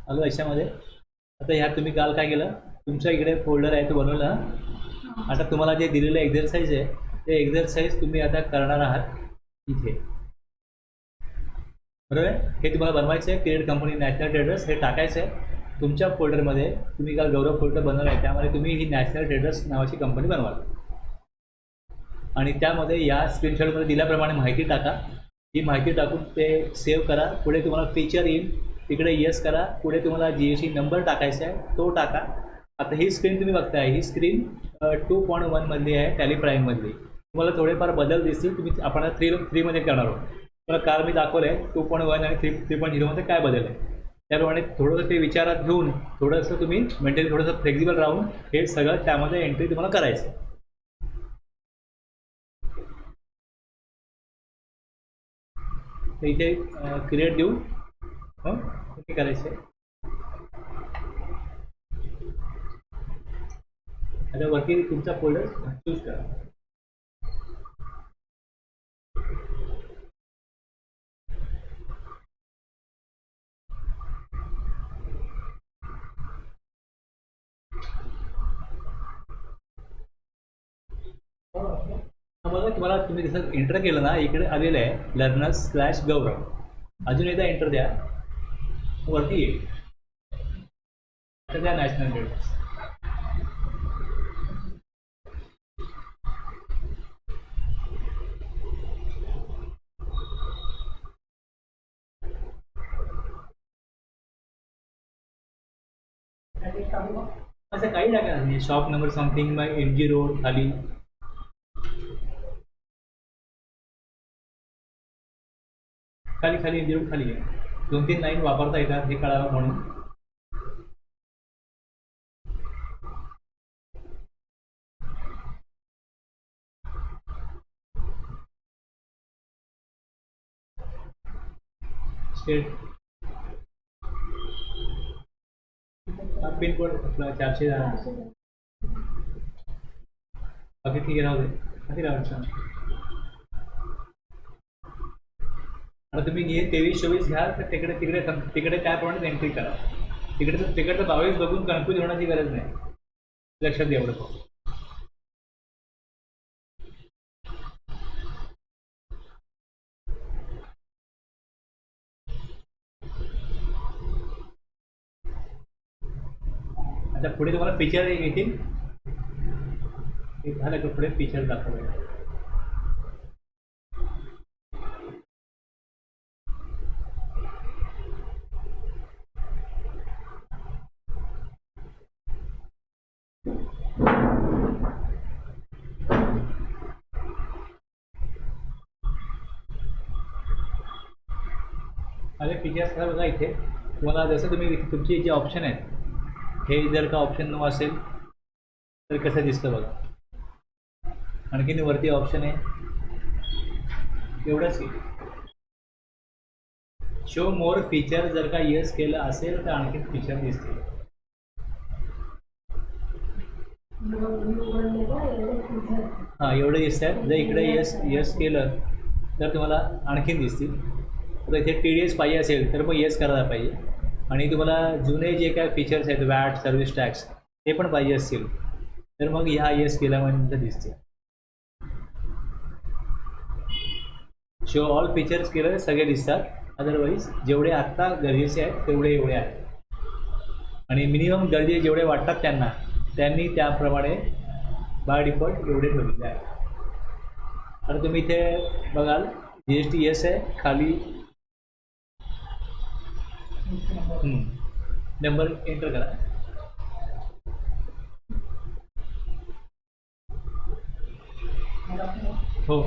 आलं लक्षामध्ये. आता ह्यात तुम्ही काल काय केलं, तुमच्या इकडे फोल्डर आहे तो बनवला. आता तुम्हाला जे दिलेलं एक्झरसाईज आहे ते एक्झरसाईज तुम्ही आता करणार आहात इथे, बरोबर आहे. हे तुम्हाला बनवायचं आहे, क्रिएट कंपनी नॅशनल ट्रेडर्स हे टाकायचं आहे तुमच्या फोल्डरमध्ये. तुम्ही काल गौरव फोल्डर बनवला आहे त्यामध्ये तुम्ही ही नॅशनल ट्रेडर्स नावाची कंपनी बनवाल आणि त्यामध्ये या स्क्रीनशॉटमध्ये दिल्याप्रमाणे माहिती टाका. ही माहिती टाकून ते सेव्ह करा. पुढे तुम्हाला फीचर येईल, तिकडे येस करा. पुढे तुम्हाला GST नंबर टाकायचा आहे तो टाका. आता ही स्क्रीन तुम्ही बघताय, ही स्क्रीन 2.1 मधली आहे, टॅली प्राईममधली. तुम्हाला थोडेफार बदल दिसतील. तुम्ही आपण 3मध्ये करणार आहोत. मला काल मी दाखवलं आहे 2.1 आणि 3.0 मध्ये काय बदल आहे. त्याप्रमाणे थोडंसं ते विचारात घेऊन थोडंसं तुम्ही मेंटली थोडंसं फ्लेक्झिबल राहून हे सगळं त्यामध्ये एंट्री तुम्हाला करायचं आहे. तर इथे क्रिएट देऊ हे करायचं आहे. आता वरती तुमचा फोल्डर चूज करा. बघा तुम्हाला, तुम्ही जसं एंटर केलं ना इकडे आलेलं आहे लर्नर्स/गौरव. अजून एकदा एंटर द्या, वरती येईल. आता द्या नॅशनल ट्रेडर्स. असं काही टाका नाही, shop number something bye MG road खाली. खाली खाली MG रोड खाली आहे. 2-3 लाईन वापरता येतात हे कळावं म्हणून. State pin code 410. बाकी ठीक आहे, राहू दे. बाकी राहू. आता तुम्ही हे 23-24 घ्याल तर तिकडे तिकडे तिकडे त्याप्रमाणे एंट्री करा. तिकडचं 22 बघून कन्फ्यूज होण्याची गरज नाही. लक्षात द्या एवढं. आता पुढे तुम्हाला फीचर येतील. झालं का, पुढे फीचर दाखवलं. अरे फीचर्स बघा इथे तुम्हाला, जसं तुम्ही तुमचे जे ऑप्शन आहेत हे जर का ऑप्शन नो असेल तर कसं दिसतं बघा. आणखीन वरती ऑप्शन आहे एवढंच की शो मोर फीचर. जर का येस केलं असेल तर आणखीन फीचर दिसतील. हां एवढं दिसत आहेत. जर इकडे येस केलं तर तुम्हाला आणखीन दिसतील. आता इथे TDS पाहिजे असेल तर मग येस करायला पाहिजे. आणि तुम्हाला जुने जे काय फीचर्स आहेत वॅट सर्व्हिस टॅक्स ते पण पाहिजे असतील तर मग ह्या येस केल्यानंतर दिसते. शो ऑल फीचर्स केलं सगळे दिसतात. अदरवाईज जेवढे आत्ता गरजेचे आहेत तेवढे एवढे आहेत आणि मिनिमम गरजे जेवढे वाटतात त्यांनी त्याप्रमाणे बाय डिफॉल्ट एवढे ठेवलेले आहे. आता तुम्ही इथे बघाल GST येस आहे खाली. नंबर एंटर करा. हो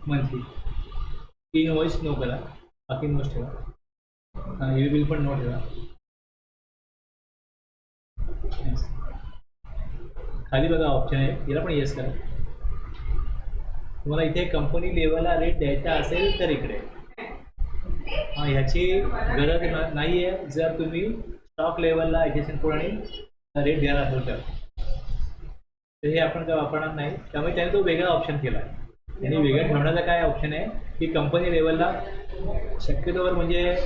मंथली इनवॉइस नो करा, बाकी नोच ठेवा. हां बिल पण नो ठेवा. खाली बघा ऑप्शन आहे, याला पण येस करा. तुम्हाला इथे कंपनी लेवलला रेट द्यायचा असेल तर इकडे ह्याची गरज नाही आहे जर तुम्ही स्टॉक लेवलला ॲडजस्टमेंट कोड आणि रेट देणार असेल तर हे आपण काय वापरणार नाही. त्यामुळे त्याने तो वेगळा ऑप्शन केला आहे. त्यांनी वेगळं ठेवण्याचा काय ऑप्शन आहे की कंपनी लेवलला शक्यतोवर म्हणजे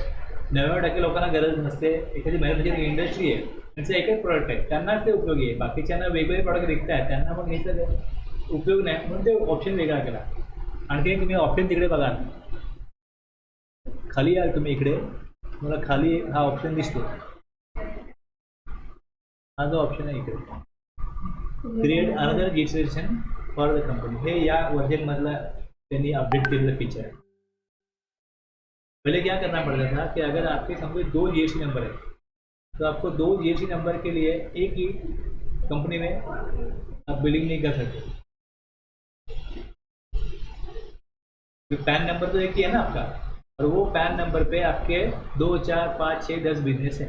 90% लोकांना गरज नसते. एखादी मॅन्युफॅक्चरिंग इंडस्ट्री आहे त्यांचं एकच प्रॉडक्ट आहे त्यांनाच ते उपयोगी आहे. बाकीच्यांना वेगवेगळे प्रॉडक्ट विकत आहेत त्यांना पण घ्यायचं उपयोग नाही म्हणून ते ऑप्शन वेगळा केला. आणखी तुम्ही ऑप्शन तिकडे बघा खाली याल तुम्ही इकडे मला खाली हा ऑप्शन दिसतो. हा जो ऑप्शन आहे इकडे create another registration for the company हे या वर्जनमधला त्यांनी अपडेट केलेलं फीचर है. पहले क्या करना पड़ता था कि अगर आपके सामने 2 GST नंबर है तो आपको 2 GST नंबर के लिए एक ही कंपनी में आप बिलिंग नहीं कर सकते. पैन नंबर तो एक ही है ना आपका और वो पैन नंबर पे आपके 2, 4, 5, 6, 10 बिजनेस है.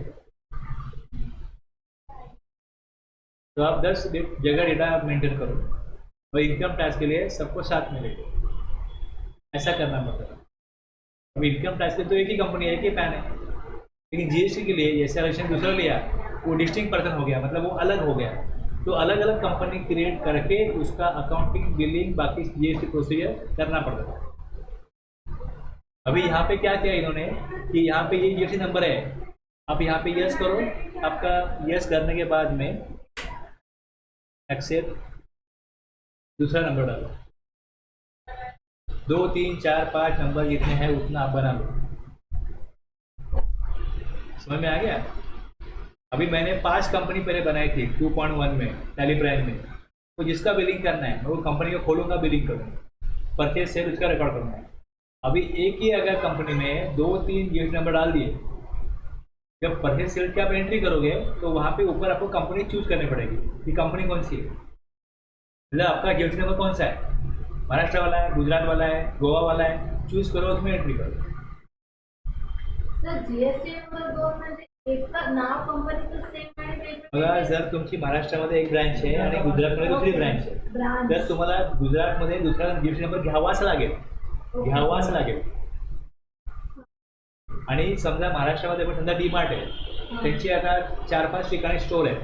तो आप 10 जगह डेटा मेंटेन करो और इनकम टैक्स के लिए सबको साथ में लेके ऐसा करना पड़ता है. अब इनकम टैक्स के तो एक ही कंपनी है, एक ही पैन है, लेकिन जीएसटी के लिए जैसे आरक्षण दूसरा लिया वो डिस्टिंक्ट पर्सन हो गया, मतलब वो अलग हो गया. तो अलग अलग कंपनी क्रिएट करके उसका अकाउंटिंग बिलिंग बाकी जीएसटी प्रोसीजर करना पड़ता था. अभी यहाँ पे क्या किया इन्होंने कि यहाँ पे ये जीएसटी नंबर है, आप यहाँ पे यस करो. आपका यस करने के बाद में एक्सेप्ट दूसरा नंबर डालो. 2, 3, 4, 5 नंबर जितने हैं उतना आप बना लो. समझ में आ गया. अभी मैंने 5 कंपनी पहले बनाई थी 2.1 में टैली प्राइम में. तो जिसका बिलिंग करना है मैं वो कंपनी को खोलूंगा, बिलिंग करूँगा, परचेज सेल उसका रिकॉर्ड करूँगा. अभी एक ही अगर कंपनी में 2, 3 जीएसटी नंबर डाल दिए, जब परचेज सेल की आप एंट्री करोगे तो वहाँ पे ऊपर आपको कंपनी चूज करनी पड़ेगी कि कंपनी कौन सी है. मतलब आपका जीएसटी नंबर कौन सा है, महाराष्ट्र वाला है, गुजरात वाला है, गोवा वाला है, चूज करो, उसमें एंट्री करो. सर जीएसटी नंबर गव्हर्नमेंट एकच नाव कंपनीचं सेम आहे. बघा जर तुमची महाराष्ट्रामध्ये एक ब्रांच आहे आणि गुजरातमध्ये दुसरी ब्रांच आहे तर तुम्हाला गुजरातमध्ये दुसरा जीएसटी नंबर घ्यावाच लागेल. आणि समजा महाराष्ट्रामध्ये पण समजा डीमार्ट आहे, त्यांची आता 4-5 ठिकाणी स्टोर आहे,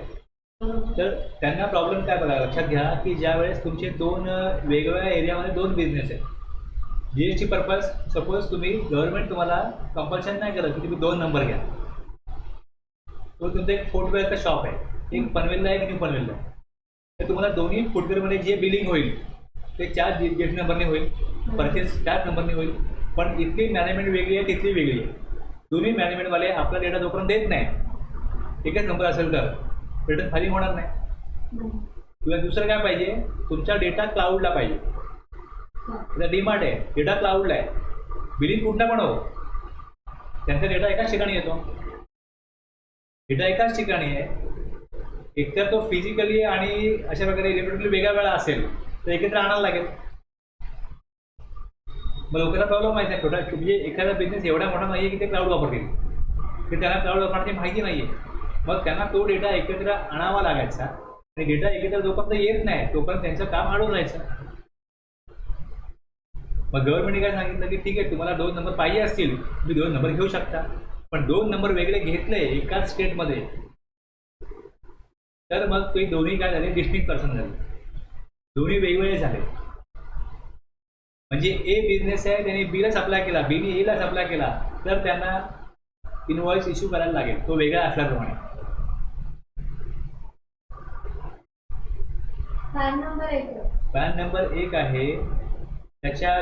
तर त्यांना प्रॉब्लेम काय बघा लक्षात घ्या की ज्या वेळेस तुमचे 2 वेगवेगळ्या एरियामध्ये 2 बिझनेस आहेत. जीएसटी पर्पज सपोज तुम्ही गव्हर्नमेंट तुम्हाला कंपल्शन नाही करत की तुम्ही 2 नंबर घ्या. तो तुमचा एक फुटवेअरचा शॉप आहे, एक पनवेलला आहे, एक न्यू पनवेलला आहे, तर तुम्हाला दोन्ही फुटवेअरमध्ये जे बिलिंग होईल ते 4 जीएसटी नंबरने होईल, परचेस 4 नंबरने होईल. पण इथली मॅनेजमेंट वेगळी आहे, तिथली वेगळी आहे. दोन्ही मॅनेजमेंटवाले आपला डेटा जोपर्यंत देत नाही एकच नंबर असेल तर रिटर्न फायलिंग होणार नाही. तुला दुसरं काय पाहिजे, तुमचा डेटा क्लाउडला पाहिजे. आता डीमार्ट आहे, डेटा क्लाउडला आहे, बिलिंग कुठला पण हो, त्यांचा डेटा एकाच ठिकाणी येतो. डेटा एकाच ठिकाणी आहे, एकतर तो फिजिकली आणि अशा प्रकारे इलेक्ट्रॉनिकली वेगळा वेगळा असेल तर एकत्र आणायला लागेल. मग लोकांना प्रॉब्लेम माहिती आहे, छोटा म्हणजे एखादा बिझनेस एवढा मोठा नाही आहे की ते क्लाउड वापरतील, की त्यांना क्लाउड वापरण्याची माहिती नाही आहे. मग त्यांना तो डेटा एकत्र आणावा लागायचा आणि डेटा एकत्र जोपर्यंत येत नाही तोपर्यंत त्यांचं काम अडून राहायचं. मग गव्हर्नमेंटने काय सांगितलं की ठीक आहे तुम्हाला 2 नंबर पाहिजे असतील तुम्ही 2 नंबर घेऊ शकता, पण 2 नंबर वेगळे घेतले एकाच स्टेटमध्ये तर मग ते दोन्ही काय झाले, डिस्टिंक्ट पर्सन झाले, दोन्ही वेगवेगळे झाले. म्हणजे ए बिझनेस आहे त्यांनी बीला सप्लाय केला, बीने एला सप्लाय केला तर त्यांना इनवॉइस इश्यू करायला लागेल तो वेगळा असल्याप्रमाणे. पॅन नंबर एक आहे,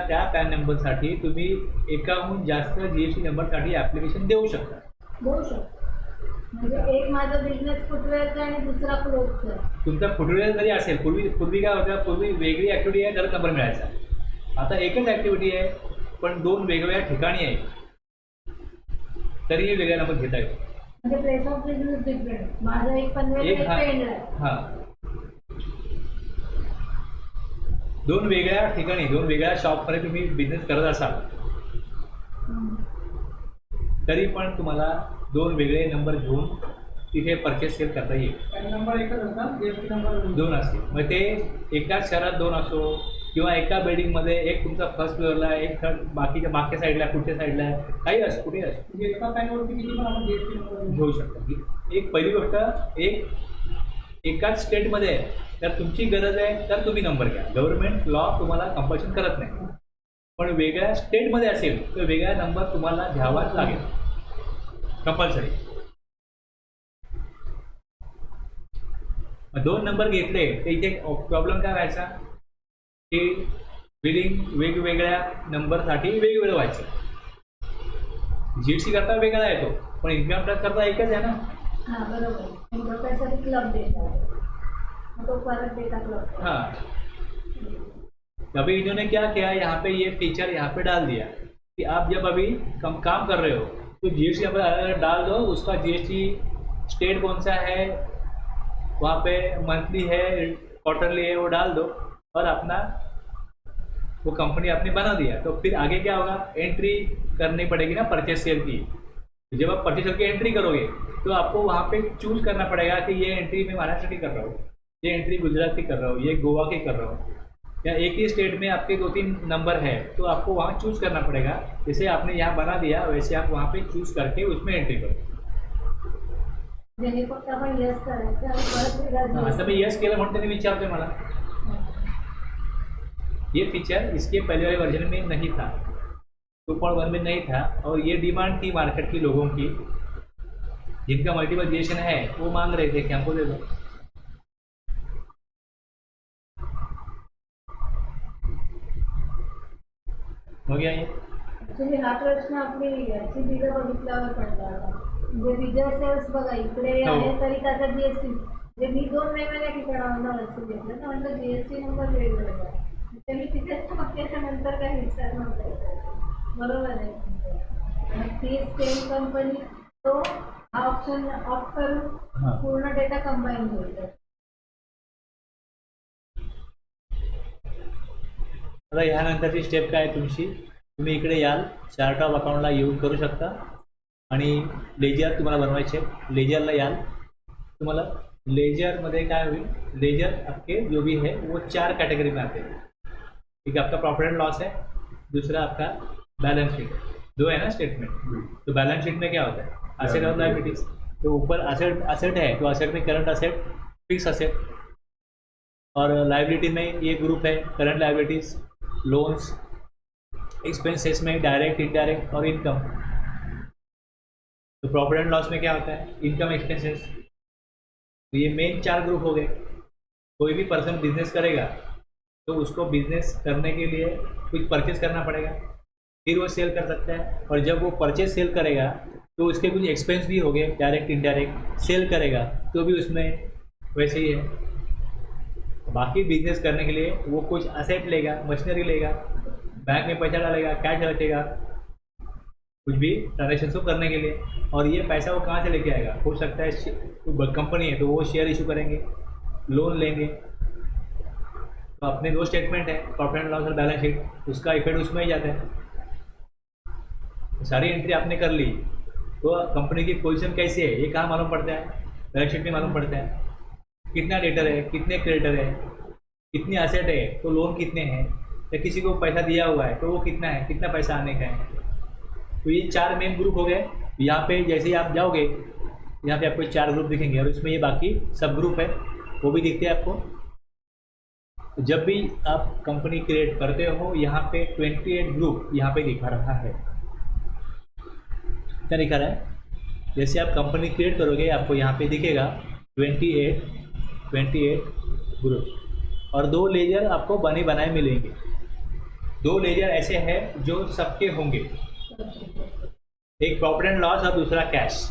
त्या पॅन नंबरसाठी तुम्ही एकाहून जास्त जीएसटी नंबरसाठी ॲप्लिकेशन देऊ शकता. म्हणजे एक माझा बिझनेस फुटवेअरचा आणि दुसरा क्लोथचा. तुमचा फुटवेअर जरी असेल, पूर्वी काय होतं, पूर्वी वेगळी ॲक्टिव्हिटी आहे तर नंबर मिळायचा. आता एकच ॲक्टिव्हिटी आहे पण 2 वेगवेगळ्या ठिकाणी आहे तरीही वेगळा नंबर घेता येतो. म्हणजे प्लेस ऑफ बिझनेस डिफरंट. माझा एक पनवेल एक पेंड आहे. हां 2 वेगळ्या ठिकाणी 2 वेगळ्या शॉपमध्ये तुम्ही बिझनेस करत असाल तरी पण तुम्हाला 2 वेगळे नंबर घेऊन तिथे परचेस सेल करता येईल. नंबर एकच असतात, जीएसटी नंबर 2 असतील. मग ते एकाच शहरात 2 असो किंवा एका बिल्डिंगमध्ये एक तुमचा फर्स्ट फ्लोअरला आहे, एक थर्ड बाकीच्या मागच्या साईडला पुढच्या साईडला आहे, काही असं कुठे असं म्हणजे एका पॅनवरती किती पण आपण GST नंबर घेऊ शकता. एक पहिली गोष्ट एकाच स्टेटमध्ये आहे तर तुमची गरज आहे तर तुम्ही नंबर घ्या. गव्हर्नमेंट लॉ तुम्हाला कंपल्शन करत नाही. पण वेगळ्या स्टेटमध्ये असेल तर वेगळा नंबर तुम्हाला घ्यावाच लागेल कंपल्सरी. 2 नंबर घेतले तर इथे प्रॉब्लेम काय व्हायचा की बिलिंग वेगवेगळ्या नंबरसाठी वेगवेगळं व्हायचं. GST करता वेगळा येतो पण इन्कम टॅक्स करता एकच आहे ना. हाँ बरोबर. मग त्यासाठी क्लब डेटा मग तो परत डेटा क्लब. हाँ, अभी इन्होंने क्या किया, यहाँ पे ये फीचर यहाँ पे डाल दिया कि आप जब अभी काम कर रहे हो तो GST नंबर अलग डाल दो. उसका GST स्टेट कौन सा है, वहाँ पे मंथली है क्वार्टरली है वो डाल दो और अपना वो कंपनी आपने बना दिया. तो फिर आगे क्या होगा, एंट्री करनी पड़ेगी ना परचेज सेल की. जब आप परचेज सेल की एंट्री करोगे तो आपको वहाँ पे चूज करना पड़ेगा कि ये एंट्री मैं महाराष्ट्र की कर रहा हूँ, ये एंट्री गुजरात की कर रहा हूँ, ये गोवा की कर रहा हूँ, या एक ही स्टेट में आपके 2-3 नंबर है तो आपको वहाँ चूज करना पड़ेगा. जैसे आपने यहाँ बना दिया वैसे आप वहाँ पे चूज करके उसमें एंट्री करो. म्हणजे फक्त आपण यस करायचं आणि परत वेगळा आता मी यस केलं म्हणून त्यांनी विचारतोय मला. ये फीचर इसके पहले वाले वर्जन में नहीं था, 2.1 में नहीं था. और ये डिमांड थी मार्केट की लोगों की जिनका मल्टीपल जीएसटी है, वो मांग रहे थे कि हमको दे दो. हो गया ये. ऍक्च्युली हा प्रश्न आपली याची बिलं बघितल्यावर पडला होता. म्हणजे विजय सेल्स बघा इकडे हो. आहे तरी त्याचा GST म्हणजे मी 2 वेगवेगळ्या ठिकाणावर वस्तू घेतलं ना, म्हटलं GST नंबर वेगवेगळा आहे. ते मी तिथेच केल्यानंतर काही विचार नव्हता. बरोबर आहे. आणि ती सेम कंपनी तो हा ऑप्शन ऑफ करून हां. पूर्ण डेटा कंबाईन होईल. आता ह्यानंतरची स्टेप काय आहे तुमची, तुम्ही इकडे याल, चार्ट ऑफ अकाउंटला येऊन करू शकता आणि लेजर तुम्हाला बनवायचे. लेजरला याल, तुम्हाला लेजरमध्ये काय होईल, लेजर आपके जो भी है वो 4 कैटेगरी में आते हैं. एक आपका प्रॉफिट एंड लॉस है, दूसरा आपका बैलेंस शीट है, 2 है ना स्टेटमेंट. तो बैलेंस शीट में क्या होता है, असेट और लायबिलिटीज. तो ऊपर असेट है तो असेट में करंट असेट, फिक्स असेट, और लायबिलिटी में ये ग्रुप है करंट लायबिलिटीज, लोन्स, एक्सपेंसेस में डायरेक्ट इनडायरेक्ट और इनकम. तो प्रॉफिट एंड लॉस में क्या होता है, इनकम एक्सपेंसेस. तो ये मेन 4 ग्रुप हो गए. कोई भी पर्सन बिजनेस करेगा तो उसको बिजनेस करने के लिए कुछ परचेज करना पड़ेगा, फिर वो सेल कर सकता है. और जब वो परचेज सेल करेगा तो उसके कुछ एक्सपेंस भी हो गए डायरेक्ट इनडायरेक्ट. सेल करेगा तो भी उसमें वैसे ही है. बाकी बिजनेस करने के लिए वो कुछ असेट लेगा, मशीनरी लेगा, बैंक में पैसा डालेगा, कैश रखेगा कुछ भी ट्रांजेक्शन को करने के लिए. और ये पैसा वो कहाँ से लेके आएगा, हो सकता है कंपनी है तो वो शेयर इशू करेंगे, लोन लेंगे. तो अपने 2 स्टेटमेंट है, प्रॉफिट एंड लॉस और बैलेंस शीट, उसका इफेक्ट उसमें ही जाता है. सारी एंट्री आपने कर ली तो कंपनी की पोजीशन कैसी है ये कहाँ मालूम पड़ता है, बैलेंस शीट में मालूम पड़ता है. कितना डेटर है, कितने क्रेडिटर है, कितनी असेट है तो लोन कितने हैं, या किसी को पैसा दिया हुआ है तो वो कितना है, कितना पैसा आने का है. तो ये 4 मेन ग्रुप हो गए. यहाँ पे जैसे ही आप जाओगे यहाँ पे आपको 4 ग्रुप दिखेंगे और इसमें ये बाकी सब ग्रुप है वो भी दिखते हैं आपको. तो जब भी आप कंपनी क्रिएट करते हो यहाँ पे 28 ग्रुप यहाँ पे दिखा रहा है. क्या दिखा रहा है, जैसे आप कंपनी क्रिएट करोगे आपको यहाँ पे दिखेगा 28 ग्रुप. और 2 लेजर आपको बने बनाए मिलेंगे. 2 लेजर ऐसे हैं जो सबके होंगे, एक प्रॉफिट एंड लॉस और दूसरा कैश.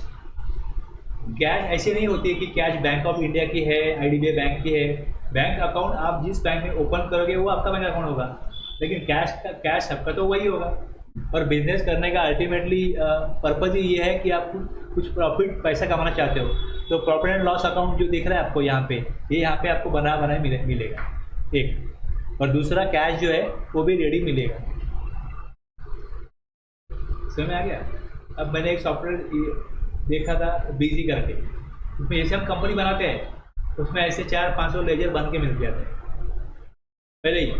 कैश ऐसे नहीं होती है कि कैश बैंक ऑफ इंडिया की है, IDBI बैंक की है. बैंक अकाउंट आप जिस बैंक में ओपन करोगे वो आपका बैंक अकाउंट होगा, लेकिन कैश सबका तो वही होगा. और बिजनेस करने का अल्टीमेटली पर्पज़ ही ये है कि आप कुछ प्रॉफिट पैसा कमाना चाहते हो. तो प्रॉफिट एंड लॉस अकाउंट जो दिख रहा है आपको यहाँ पे, ये यहाँ पे आपको बनाए मिलेगा एक. और दूसरा कैश जो है वो भी रेडी मिलेगा. समझ में आ गया. अब मैंने एक सॉफ्टवेयर देखा था बिजी करके, उसमें जैसे हम कंपनी बनाते हैं उसमें ऐसे 400-500 लेजर बन के मिल जाते हैं पहले ही.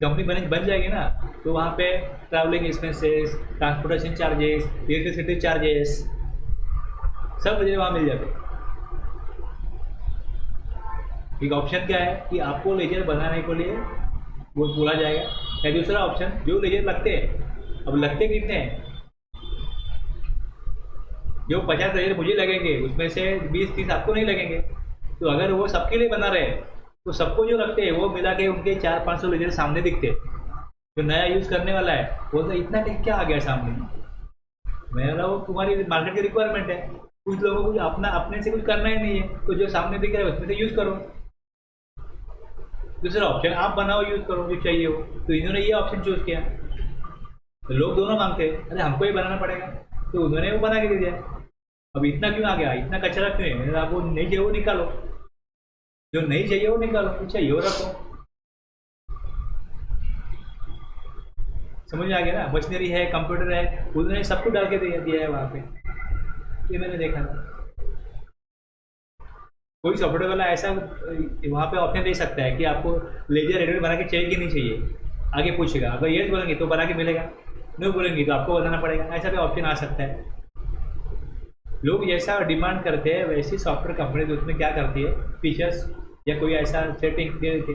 कंपनी बन जाएगी ना, तो वहाँ पे travelling expenses, transportation charges, electricity charges सब मुझे वहाँ मिल जाते हैं। एक ऑप्शन क्या है कि आपको लेजर बनाने के लिए वो बोला जाएगा, या दूसरा ऑप्शन जो लेजर लगते हैं, अब लगते कितने हैं, जो 50 लेजर मुझे लगेंगे उसमें से 20-30 आपको नहीं लगेंगे। तो अगर वो सबके लिए बना रहे तो सबको जो लगते हैं वो मिला के उनके 400-500 लेजर सामने दिखते हैं। जो नया यूज़ करने वाला है वो तो इतना टेक क्या आ गया सामने, मेरा वो तुम्हारी मार्केट की रिक्वायरमेंट है। कुछ लोगों को अपना अपने से कुछ करना ही नहीं है, तो जो सामने दिख रहा है उसमें से यूज़ करो। दूसरा ऑप्शन आप बनाओ, यूज़ करो जो चाहिए हो। तो इन्होंने ये ऑप्शन चूज़ किया, तो लोग दोनों मांगते हैं अरे हमको ही बनाना पड़ेगा, तो उन्होंने वो बना के दे दिया। अब इतना क्यों आ गया, इतना कचरा क्यों है? मैंने आपको नहीं चाहिए वो निकालो, जो नहीं चाहिए वो निकालो, जो चाहिए वो रखो। समझ में आ गया ना? मशीनरी है, कंप्यूटर है, उन्होंने सबको डाल के दिया है वहाँ पे। ये मैंने देखा था। कोई सॉफ्टवेयर वाला ऐसा वहाँ पे ऑप्शन दे सकता है कि आपको लेजर एडिटर बना के चाहिए कि नहीं चाहिए, आगे पूछेगा। अगर ये बोलेंगे तो बना के मिलेगा, नहीं बोलेंगे तो आपको बनाना पड़ेगा। ऐसा भी ऑप्शन आ सकता है। लोग जैसा डिमांड करते हैं वैसी सॉफ्टवेयर कंपनी उसमें क्या करती है, फीचर्स या कोई ऐसा सेटिंग दे देते।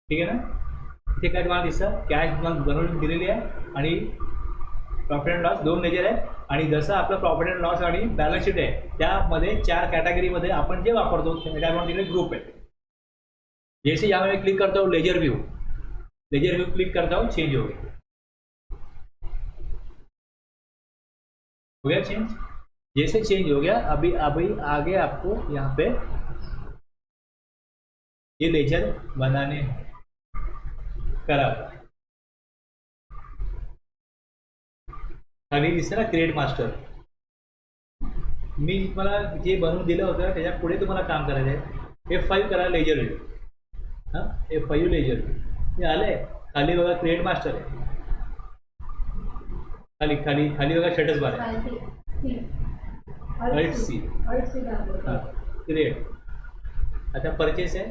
ठीक है ना? इथे काय तुम्हाला दिसतं, कॅश बनवून दिलेली आहे आणि प्रॉफिट अँड लॉस 2 लेजर आहे। आणि जसं आपलं प्रॉफिट अँड लॉस आणि बॅलन्स शीट आहे त्यामध्ये 4 कॅटेगरीमध्ये आपण जे वापरतो त्यामध्ये ग्रुप आहे। जैसे यहाँ मैं क्लिक करता हूँ लेजर व्यू क्लिक करता हूँ, चेंज हो गया चेंज। जैसे चेंज हो गया अभी आगे आपको यहाँ पे ये लेजर बनाने करा खाली दिसतं ना क्रिएट मास्टर। मी तुम्हाला जे बनवून दिलं होतं त्याच्या पुढे तुम्हाला काम करायचं आहे। F5 करा लेजर व्यू, हां F5 लेजर हे आलंय। खाली बघा क्रिएट मास्टर आहे, खाली खाली खाली बघा स्टेटस बार आहे, Alt C हां क्रिएट। आता परचेस आहे,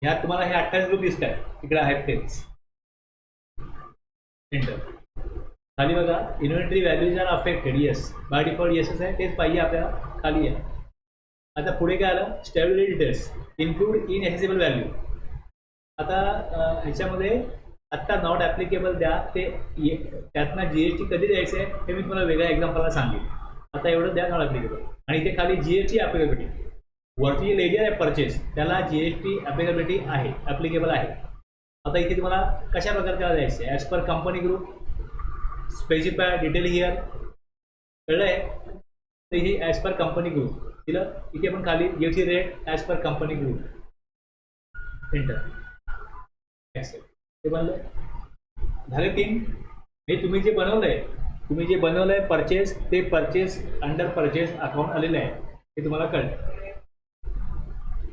ह्यात तुम्हाला हे 28 ग्रुप दिसत आहे, इकडे आहेत तेच। एंटर। खाली बघा inventory values are affected, yes by default येसच आहे, तेच पाहिजे आपल्याला, खाली आहे। आता पुढे काय आलं, stability details include inaccessible value. आता ह्याच्यामध्ये आत्ता नॉट ॲप्लिकेबल द्या, ते त्यातनं GST कधी द्यायचं आहे हे मी तुम्हाला वेगळ्या एक्झाम्पलला सांगेन। आता एवढं द्या नॉट ॲप्लिकेबल, आणि इथे खाली GST ॲप्लिकेबिलिटी वरती जे लेजर आहे परचेस त्याला GST ॲप्लिकेबिलिटी आहे, ॲप्लिकेबल आहे। आता इथे तुम्हाला कशा प्रकारे त्याला द्यायचं आहे, as per company group, specify detail here, कळलं आहे? तर ही ॲज पर कंपनी ग्रुप दिलं, इथे पण खाली GST rate as per company group, enter. ते बनलं, झाले 3। हे तुम्ही जे बनवलंय परचेस, ते परचेस अंडर परचेस अकाउंट आलेलं आहे, हे तुम्हाला कळलं।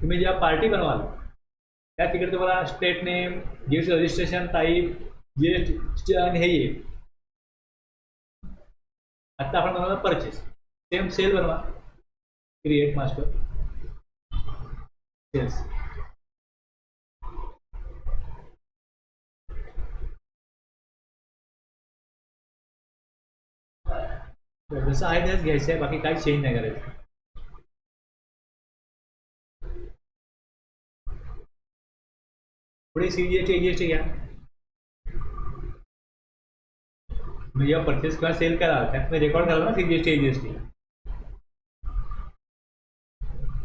तुम्ही जेव्हा पार्टी बनवाल त्या तिकडे तुम्हाला state name, GST registration type, GST आणि हे येईल। आता आपण बनवलं परचेस, सेम सेल बनवा, क्रिएट मास्टर सेल्स। जसं आहे त्याच घ्यायचं आहे, बाकी काही चेंज नाही करायचं। पुढे GST घ्या, म्हणजे जेव्हा परचेस किंवा सेल करा त्यात रेकॉर्ड झालं ना GST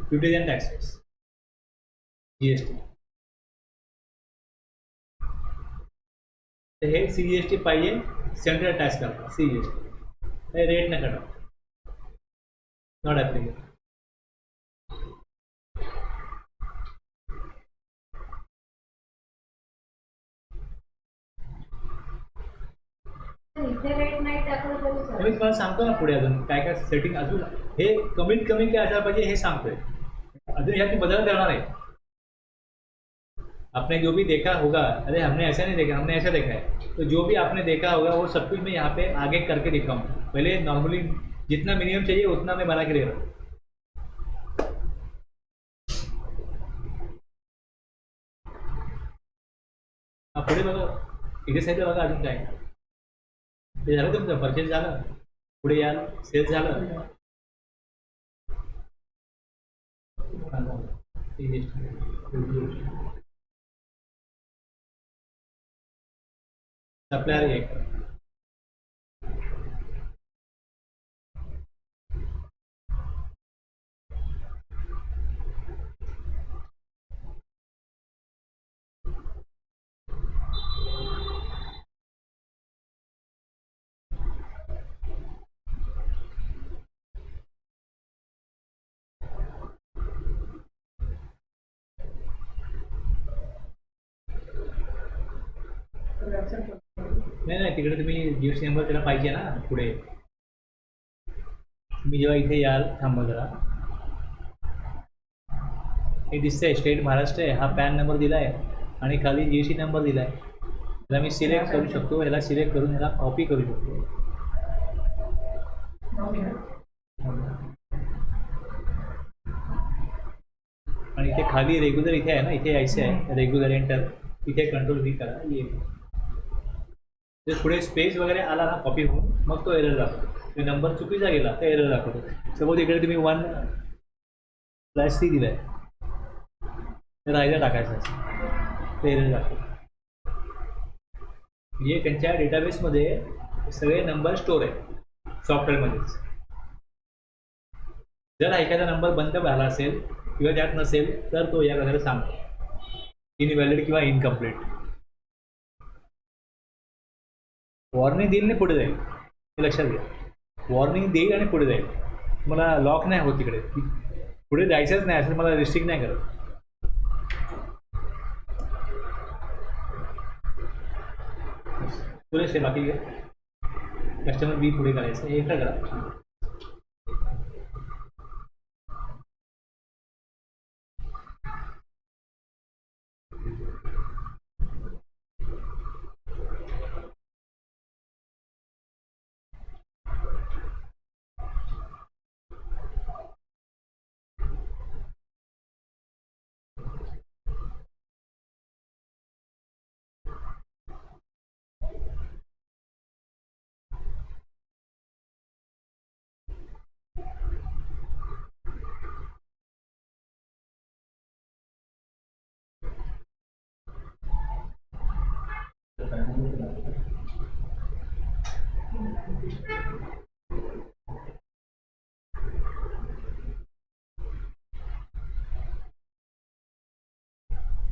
duties and taxes GST। तर हे GST पाहिजे सेंट्रल टॅक्स करता, GST रेट न करा, नॉट ॲप्लिकेबल। इथे रेट नाही टाकलं तरी मी चालेल। तुम्हाला सांगतो ना पुढे अजून काय काय सेटिंग, अजून हे कमीत कमी काय असायला पाहिजे हे सांगतोय, अजून ह्यात बदल करणार आहे। आपने जो भी देखा होगा, अरे हमने ऐसा नहीं देखा, हमने ऐसा देखा है, तो जो भी आपने देखा होगा वो सब कुछ मैं यहाँ पे आगे करके दिखाऊँ। पहले नॉर्मली जितना मिनिमम चाहिए उतना मैं बना के दे रहा हूँ। पुढे बघा, इथे साईडला बघा अजून काय ते झालं तुमचं परचेस झालं. पुढे याल, सेल्स झालं. सप्लायर एक. तर accept करतो. नाही तिकडे तुम्ही जीएसटी नंबर त्याला पाहिजे ना पुढे. तुम्ही जेव्हा इथे याल, थांबा जरा, हे दिसतंय स्टेट महाराष्ट्र आहे, हा पॅन नंबर दिला आहे आणि खाली जीएसटी नंबर दिला आहे. त्याला मी सिलेक्ट करू शकतो, ह्याला सिलेक्ट करून ह्याला कॉपी करू शकतो. आणि इथे खाली रेग्युलर इथे आहे ना, इथे यायचं आहे रेग्युलर एंटर, इथे कंट्रोल व्ही करा, येईल. जर पुढे स्पेस वगैरे आला ना कॉपी होऊन, मग तो एरर दाखवतो. नंबर चुकीचा गेला तर एरर दाखवतो. सपोज इकडे तुम्ही 1/3 दिला आहे, तर राहिला टाकायचं असं, ते एरर दाखवतो. म्हणजे त्यांच्या डेटाबेसमध्ये सगळे नंबर स्टोर आहे सॉफ्टवेअरमध्येच. जर एखादा नंबर बंद झाला असेल किंवा त्यात नसेल तर तो या प्रकारे सांगतो इनव्हॅलिड किंवा इनकम्प्लीट. वॉर्निंग देईल आणि पुढे जाईल, हे लक्षात घ्या. वॉर्निंग देईल आणि पुढे जाईल. मला लॉक नाही होत तिकडे, पुढे जायचंच नाही असं मला रिस्ट्रिक्ट नाही करत. पुरेच आहे, बाकी कस्टमर बी पुढे करायचं, हे एंटर करा.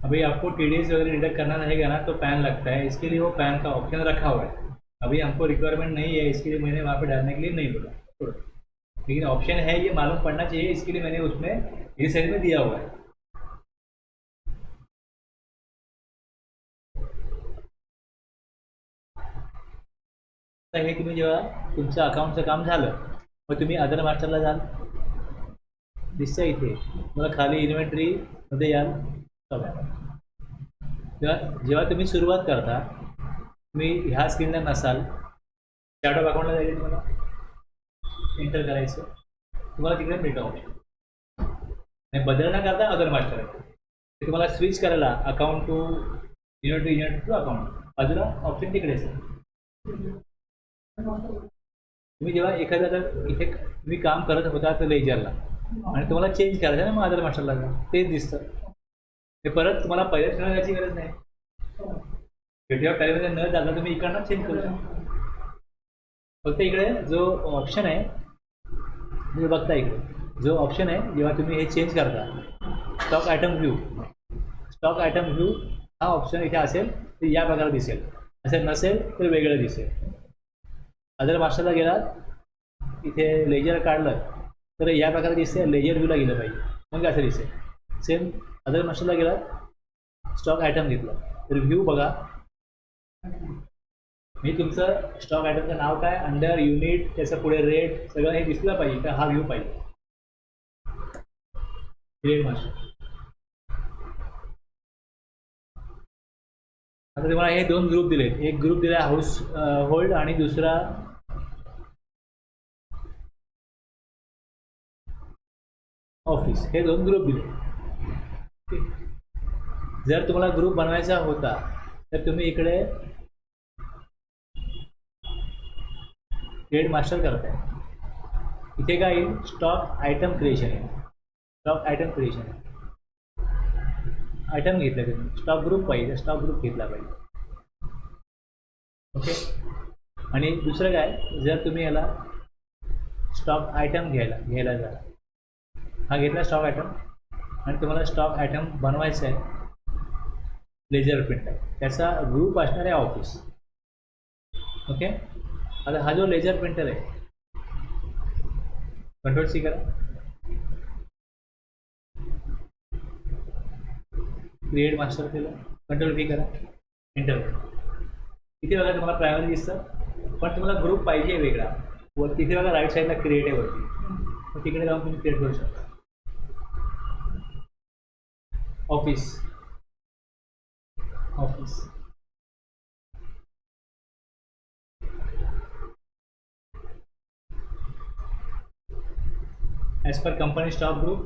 अभी आपको TDS वगैरह डिडक्ट करना रहेगा ना, तो पैन लगता है, इसके लिए वो पैन का ऑप्शन रखा हुआ है. अभी हमको रिक्वायरमेंट नहीं है, इसके लिए मैंने वहाँ पे डालने के लिए नहीं बोला, लेकिन ऑप्शन है, ये मालूम पड़ना चाहिए, इसके लिए मैंने उसमें इस साइड में दिया हुआ है. तर हे तुम्ही जेव्हा तुमचं अकाउंटचं काम झालं, मग तुम्ही अदर मास्टरला जाल, दिसतं इथे, मला खाली इन्व्हेंटरीमध्ये याल. जेव्हा तुम्ही सुरुवात करता, तुम्ही ह्या स्क्रीनला नसाल, चार्ट ऑफ अकाउंटला जायचं, तुम्हाला एंटर करायचं, तुम्हाला तिकडे मिळतं ऑप्शन. आणि बदल न करता अदर मास्टर आहे, ते तुम्हाला स्विच करायला account to unit to account, बाजूला ऑप्शन तिकडेच आहे. तुम्ही जेव्हा एखाद्या इथे तुम्ही काम करत होता तर लेजरला, आणि तुम्हाला चेंज करायचं ना, मग अदर मास्टरला जा, तेच दिसतं. ते परत तुम्हाला पहिल्याच ठिकाणी जायची गरज नाही. जेव्हा पॅरेमध्ये न जाता तुम्ही इकडनं चेंज करू शकता. फक्त इकडे जो ऑप्शन आहे, तुम्ही बघता इकडे जो ऑप्शन आहे, जेव्हा तुम्ही हे चेंज करता, स्टॉक आयटम व्ह्यू हा ऑप्शन इथे असेल तर या प्रकारे दिसेल, असेल नसेल तर वेगळं दिसेल. अदर मास्टरला गेलात, इथे लेजर काढलं तर या प्रकारे दिसते, लेजर व्ह्यूला गेलं पाहिजे, मग असं दिसेल. सेम अदर मास्टरला गेलात, स्टॉक आयटम घेतला तर व्ह्यू बघा, मी तुमचं स्टॉक आयटमचं नाव काय, अंडर, युनिट, त्याचं पुढे रेट, सगळं हे दिसलं पाहिजे का, हा व्ह्यू पाहिजे. Create master. आता तुम्हाला हे 2 ग्रुप दिलेत, एक ग्रुप दिला हाऊस होल्ड आणि दुसरा ऑफिस, हे 2 ग्रुप दिले. जर तुम्हाला ग्रुप बनवायचा होता तर तुम्ही इकडे ट्रेड मास्टर करताय. इथे काय येईल, स्टॉक आयटम क्रिएशन आहे. स्टॉक आयटम क्रिएशन आयटम घेतला तुम्ही, स्टॉक ग्रुप पाहिजे, स्टॉक ग्रुप घेतला पाहिजे. ओके. आणि दुसरं काय, जर तुम्ही याला स्टॉक आयटम घ्यायला जा, हा घेतला स्टॉक आयटम आणि तुम्हाला स्टॉक आयटम बनवायचा आहे लेजर प्रिंटर, त्याचा ग्रुप असणार आहे ऑफिस. ओके. आता हा जो लेजर प्रिंटर आहे, कंट्रोल सी करा, क्रिएट मास्टर केलं, कंट्रोल व्ही करा, एंटर करा. इथे बघा तुम्हाला प्रायमरी दिसतं, पण तुम्हाला ग्रुप पाहिजे वेगळा. वर तिथे बघा राईट साईडला क्रिएट आहे वरती, मग तिकडे जाऊन तुम्ही क्रिएट करू शकता. Office as per company stock group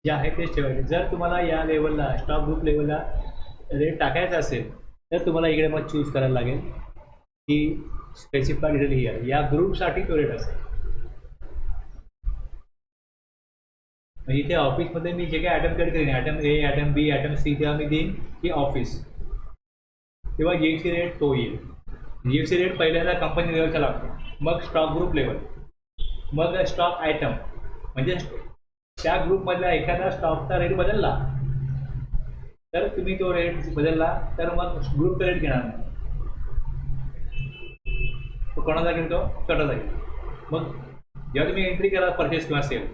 जे आहे तेच ठेवायचे. जर तुम्हाला या लेवलला स्टॉक ग्रुप लेवलला रेट टाकायचा असेल तर तुम्हाला इकडे मग चूज करायला लागेल की स्पेसिफाईड डिटेल हिअर, या ग्रुपसाठी तो रेट असेल. इथे ऑफिसमध्ये मी जे काही आयटम क्रिएट करेन, आयटम ए, आयटम बी, आयटम सी, तेव्हा मी देईन की ऑफिस, तेव्हा जीएसटी रेट तो येईल. जीएसटी रेट पहिल्यांदा कंपनी लेवलचा लागतो, मग स्टॉक ग्रुप लेवल, मग स्टॉक आयटम, म्हणजे त्या ग्रुपमधला एखादा स्टॉकचा रेट बदलला तर तुम्ही तो रेट बदलला तर मग ग्रुपचा रेट घेणार नाही, तो कोणाचा घेईल, तो स्वतःचा घेईल. मग जेव्हा तुम्ही एंट्री करा परचेस किंवा सेल,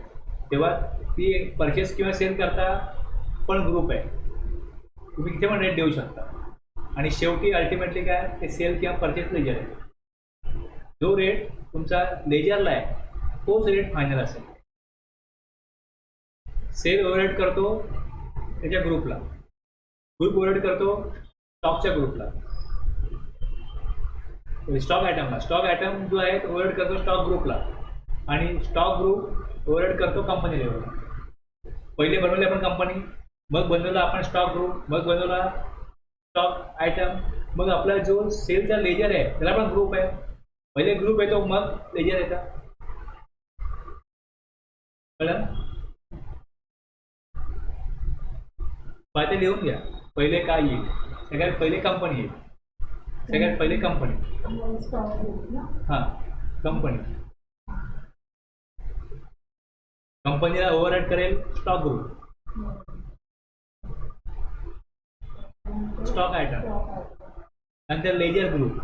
तेव्हा ती परचेस किंवा सेल करता पण ग्रुप आहे, तुम्ही तिथे पण रेट देऊ शकता. आणि शेवटी अल्टिमेटली काय, ते सेल किंवा परचेस लेजर आहे. जो रेट तुमचा लेजरला आहे तोच रेट फायनल असेल. सेल ओव्हरहेड करतो त्याच्या ग्रुपला, ग्रुप ओव्हरहेड करतो स्टॉकच्या ग्रुपला, स्टॉक आयटमला. स्टॉक आयटम जो आहे तो ओव्हरहेड करतो स्टॉक ग्रुपला, आणि स्टॉक ग्रुप ओव्हरहेड करतो कंपनी लेवलला. पहिले बनवले आपण कंपनी, मग बनवला आपण स्टॉक ग्रुप, मग बनवला स्टॉक आयटम, मग आपला जो सेलचा लेजर आहे त्याला पण ग्रुप आहे. पहिले ग्रुप येतो मग लेजर येतं. कळलं? पाहिजे लिहून घ्या, पहिले काय येईल. सगळ्यात पहिले कंपनी येईल, सगळ्यात पहिले कंपनी. हां, कंपनी. कंपनीला ओव्हरहेड करेल स्टॉक ग्रुप, स्टॉक आयटम, नंतर लेजर ग्रुप.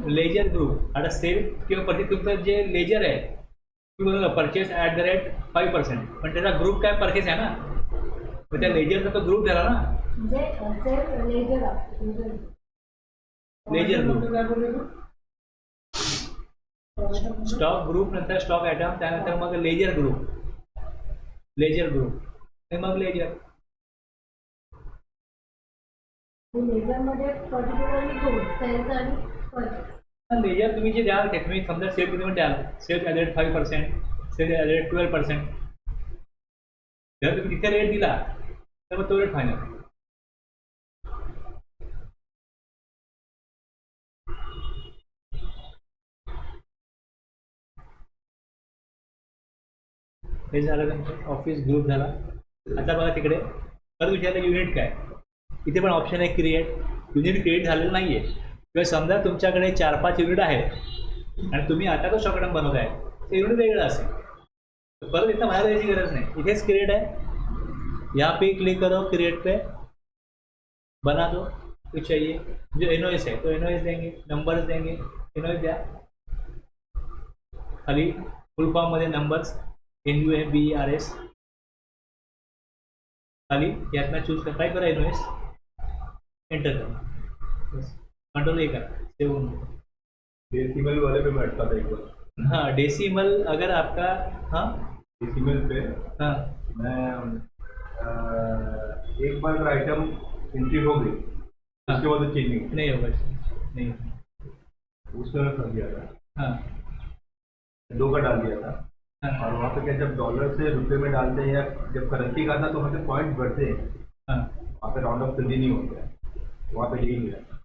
लेजर ग्रुप आता सेल किंवा परचेस, तुमचं जे लेजर आहे तुम्ही परचेस @5%, पण त्याचा ग्रुप काय परचेस आहे ना, मग त्या लेजरचा तो ग्रुप झाला ना, लेजर ग्रुप. स्टॉक ग्रुप नंतर स्टॉक आयटम, त्यानंतर मग लेजर ग्रुप, लेजर ग्रुप, आणि मग लेजर. लेजरमध्ये पर्टिक्युलरली ग्रुप, सेल्स आणि परचेस. लेजर तुम्ही जे द्याल ते तुम्ही समजा सेल किती पण द्याल, सेल @5%, सेल @12%, जर तुम्ही तिथे रेट दिला तर मग तो रेट फायनल. हे झालं तुमचं ऑफिस ग्रुप झाला. आता बघा तिकडे परत विचारलं युनिट काय, इथे पण ऑप्शन आहे क्रिएट. युनिट क्रिएट झालेलं नाही आहे, किंवा समजा तुमच्याकडे 4-5 युनिट आहेत आणि तुम्ही आता तो स्टॉक बनवत आहे, ते युनिट वेगळं असेल तर परत इथं बाहेर जायची गरज नाही, इथेच क्रिएट आहे. यहाँ पे क्लिक करो, क्रिएट पे बना दो जो चाहिए. जो एनओएस है तो एनओएस देंगे, नंबर्स देंगे, एनओएस द्या. खाली फुल फॉर्म मध्ये नंबर्स NUMBERS, खाली यातना चूज करा, टाइप करा एनओएस, एंटर करा, बस कंट्रोल ए करा, सेव होऊन जाईल. डेसिमल वाले पे बैठता था एक बार. हाँ, डेसिमल अगर आपका, हाँ डेसिमल पे हाँ मैं एक बार आइटम एंट्री हो गई, उसके बाद तो चेंज नहीं होगा, नहीं. उसमें मैं फंस गया था. हाँ 2 का डाल दिया था. हाँ और वहाँ पे क्या, जब डॉलर से रुपये में डालते हैं या जब करेंसी का था तो वहाँ पे पॉइंट बढ़ते हैं, हाँ वहाँ पे राउंड ऑफ जल्दी नहीं होता है. वहाँ पे यही नहीं रहता।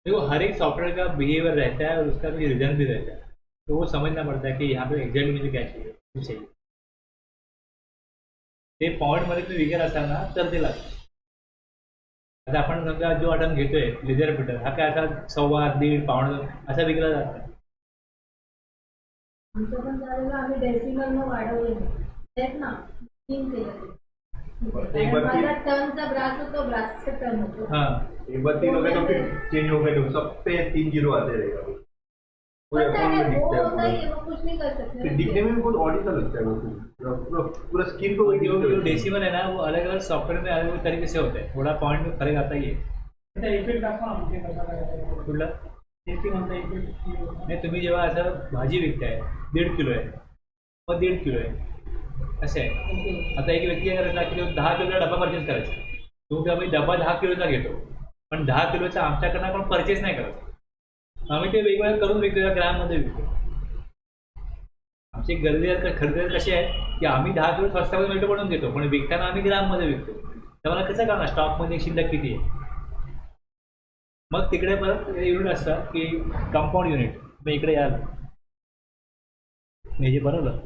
देखो हर एक सॉफ्टवेयर का बिहेवियर रहता है और उसका भी रीजन भी रहता है, तो वो समझना पड़ता है कि यहाँ पे एक्झॅक्ट मुझे क्या चाहिए कुछ चाहिए. ते पॉईंटमध्ये तुम्ही विकेर असाल ना तर ते लागतं. आता आपण समजा जो आयटम घेतोय लेझर फिटर हा काय असा 1.25 पावणे असा विकला जात नाही. आमचं पण झालेलं आम्ही डेसिमल मग वाढवले तेच ना 3 केलं ते. एक बार माझा टर्नचा ब्रास होतो ब्रासचा टर्न होतो. हां एक बार 3 हो गए तो फिर चेंज हो गए तो सब पे 3 जीरो आते रहेगा वो पूरे पता अकाउंट है में दिखता वो है नहीं है वो कुछ नहीं कर सकते. फिर दिखने में भी बहुत ऑडी सा लगता है वो पूरा पूरा पूरा स्किन पे जो वही जो डेसिमल है ना वो अलग अलग सॉफ्टवेयर में अलग अलग तरीके से होता है, थोड़ा पॉइंट में फर्क आता ही है. त्याचा इफेक्ट दाखवा ना म्हणजे कसा काय कुठला टेस्टी म्हणता इफेक्ट. नाही तुम्ही जेव्हा असं भाजी विकताय 1.5 किलो आहे मग 1.5 किलो आहे असं आहे. आता एक व्यक्ती काय करायचा की 10 किलोचा डबा परचेस करायचा, तो आम्ही डबा 10 किलोचा घेतो पण 10 किलोचा आमच्याकडनं आपण परचेस नाही करत, आम्ही ते वेगवेगळं करून विकतो ग्राममध्ये विकतो. आमचे खरेदीदार कसे आहेत की आम्ही 10 किलो स्वस्तामध्ये मिळतो म्हणून घेतो पण विकताना आम्ही ग्राममध्ये विकतो. तर मला कसं कळणार स्टॉकमध्ये शिल्लक किती आहे. मग तिकडे परत युनिट असतात की कंपाऊंड युनिट. मग इकडे याल हे जे बनवलं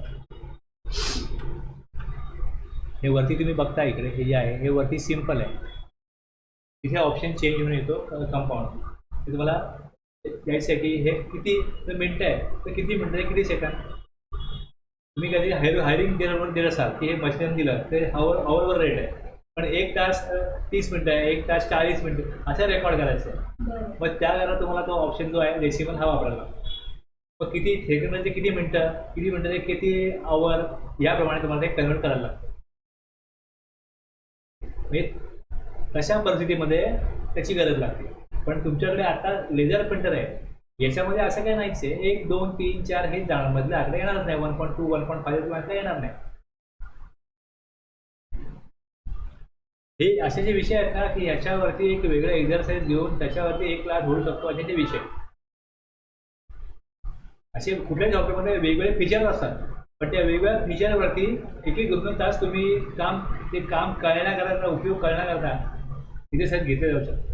हे वरती तुम्ही बघता इकडे हे जे आहे हे वरती सिम्पल आहे, तिथे ऑप्शन चेंज होऊन येतो कंपाऊंड. ते तुम्हाला द्यायचं आहे की हे किती मिनटं आहे तर किती मिनटं आहे किती सेकंड. तुम्ही कधी हायरिंग देत असाल की हे मशीन दिलं तर आवरवर रेट आहे पण 1 तास 30 मिनटं आहे 1 तास 40 मिनटं असं रेकॉर्ड करायचं आहे. बरं. मग त्यावेळेला तुम्हाला तो ऑप्शन जो आहे डेसिमल हा वापरायला लागतो. मग किती सेकंड म्हणजे किती मिनटं ते किती आवर याप्रमाणे तुम्हाला ते कन्वर्ट करायला लागतं. म्हणजे तशा परिस्थितीमध्ये त्याची गरज लागते. पण तुमच्याकडे आता लेझर प्रिंटर आहे याच्यामध्ये असं काही नाहीच आहे 1 2 3 4 हे जाणार मधले आकडे येणारच नाही. 1.2 1.5 किंवा काय येणार नाही. हे असे जे विषय आहेत ना की याच्यावरती एक वेगळं एक्झरसाइज घेऊन त्याच्यावरती 1 क्लास होऊ शकतो असे ते विषय. असे कुठल्याही सॉफ्टवेअरमध्ये वेगवेगळे फीचर्स असतात पण त्या वेगवेगळ्या फीचरवरती 1-1 तास तुम्ही ते काम करण्याकरता उपयोग करण्याकरता तिथे सर घेतले जाऊ शकतो.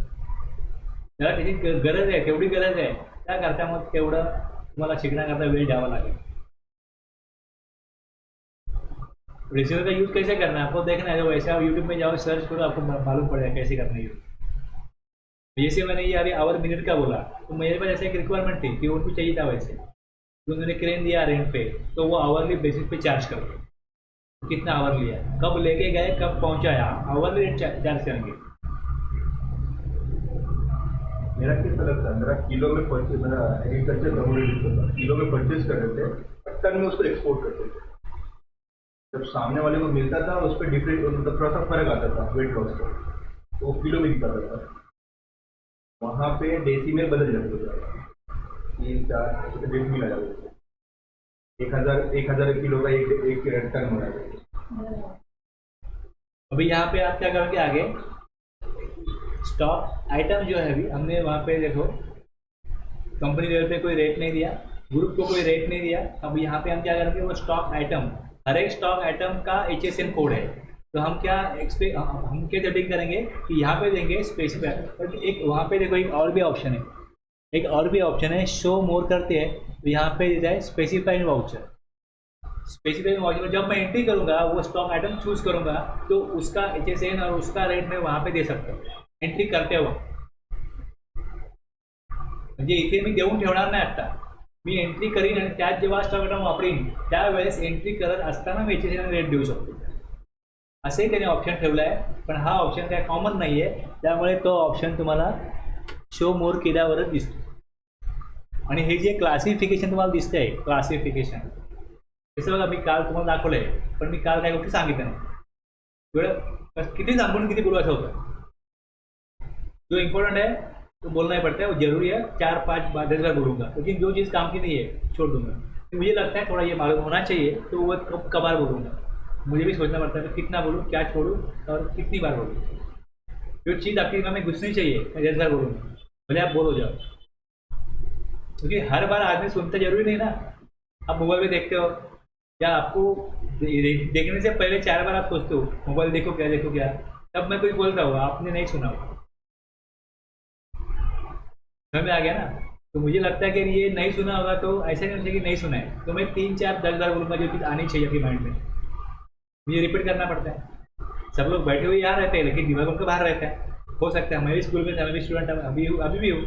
त्याला त्याची गरज आहे तेवढी गरज आहे त्याकरता मग तेवढं तुम्हाला शिकण्याकरता वेळ द्यावा लागेल. रेसिपी का यूज़ कैसे करना है आपको देखना है. वैसे आप यूट्यूब में जाओ सर्च करो आपको मालूम पड़ेगा कैसे करना है यूज़. जैसे मैंने ये अभी आवर मिनट का बोला तो मेरे पास ऐसे एक रिक्वायरमेंट थी कि उनको चाहिए था वैसे तो उन्होंने क्रेन दिया रेंट पे तो वो आवरली बेसिस पे चार्ज करते कितना आवर लिया कब लेके गए कब पहुंचाया आवरली रेट चार्ज करेंगे. मेरा कैसा लगता है मेरा किलो में परचेज मेरा एग्रीकल्चर कमोडिटी होता है किलो में परचेज कर रहे थे टन में उसको एक्सपोर्ट करते थे. जब सामने वाले को मिलता था उस पर डिफरेंट मतलब थोड़ा सा फर्क आता था वेट लॉस का तो वो किलो में दिखाता था. वहाँ पे डेसिमल बदल जाते थे 3 4 डेसिमल आ जाते थे. 1000 किलो का एक टन बना जाता था. बरं. अभी यहाँ पे आप क्या करोगे आगे स्टॉक आइटम जो है अभी हमने वहाँ पे देखो कंपनी लेवल पे कोई रेट नहीं दिया ग्रुप को कोई रेट नहीं दिया. अब यहाँ पे हम क्या करेंगे वो स्टॉक आइटम हर एक स्टॉक आइटम का HSN कोड है तो हम क्या सेटिंग करेंगे कि यहाँ पे देंगे स्पेसिफाई. एक वहाँ पे देखो एक और भी ऑप्शन है शो मोर करते हैं तो यहाँ पे देता है स्पेसिफाइड वाउचर. स्पेसिफाइड वाउचर जब मैं एंट्री करूँगा वो स्टॉक आइटम चूज करूँगा तो उसका HSN और उसका रेट मैं वहाँ पे दे सकता हूँ एंट्री करते वक्त. म्हणजे इथे मी देऊन ठेवणार नाही आत्ता मी एंट्री करीन आणि त्यात जेव्हा स्टॉक आयटम वापरीन त्यावेळेस एंट्री करत असताना मी HSN रेट देऊ शकतो. असंही त्याने ऑप्शन ठेवला आहे पण हा ऑप्शन काय कॉमन नाही आहे त्यामुळे तो ऑप्शन तुम्हाला शो मोर केल्यावरच दिसतो. आणि हे जे क्लासिफिकेशन तुम्हाला दिसतं आहे क्लासिफिकेशन तसं बघा मी काल तुम्हाला दाखवलं आहे पण मी काल काय गोष्टी सांगितलं नाही. वेळ किती सांगून किती बोलू असं होतं. जो इम्पोर्टेंट है तो बोलना ही पड़ता है वो जरूरी है 4-5 10 बार बोलूँगा लेकिन जो चीज़ काम की नहीं है छोड़ दूंगा. मुझे लगता है थोड़ा ये मालूम होना चाहिए तो वो कबार बोलूँगा. मुझे भी सोचना पड़ता है कि कितना बोलूँ क्या छोड़ूँ और कितनी बार बोलूँ. जो चीज़ आपके दिमाग में घुसनी चाहिए मैं 10 बार बोलूँगा भले आप बोलो जाओ क्योंकि हर बार आदमी सुनता जरूरी नहीं ना. आप मोबाइल में देखते हो या आपको देखने से पहले 4 बार आप सोचते हो मोबाइल देखो क्या तब मैं कोई बोलता हूँ आपने नहीं सुना. समझ में आ गया ना। तो मुझे लगता है कि ये नहीं सुना होगा तो ऐसा नहीं होना चाहिए कि नहीं सुना है, तो मैं 3-4-10 बार बोलूँगा जो चीज़ आनी चाहिए अपनी माइंड में, मुझे रिपीट करना पड़ता है। सब लोग बैठे हुए यहाँ रहते हैं लेकिन दिमाग उनका बाहर रहता है। हो सकता है मैं भी स्कूल में था, मैं भी स्टूडेंट अभी भी हूँ,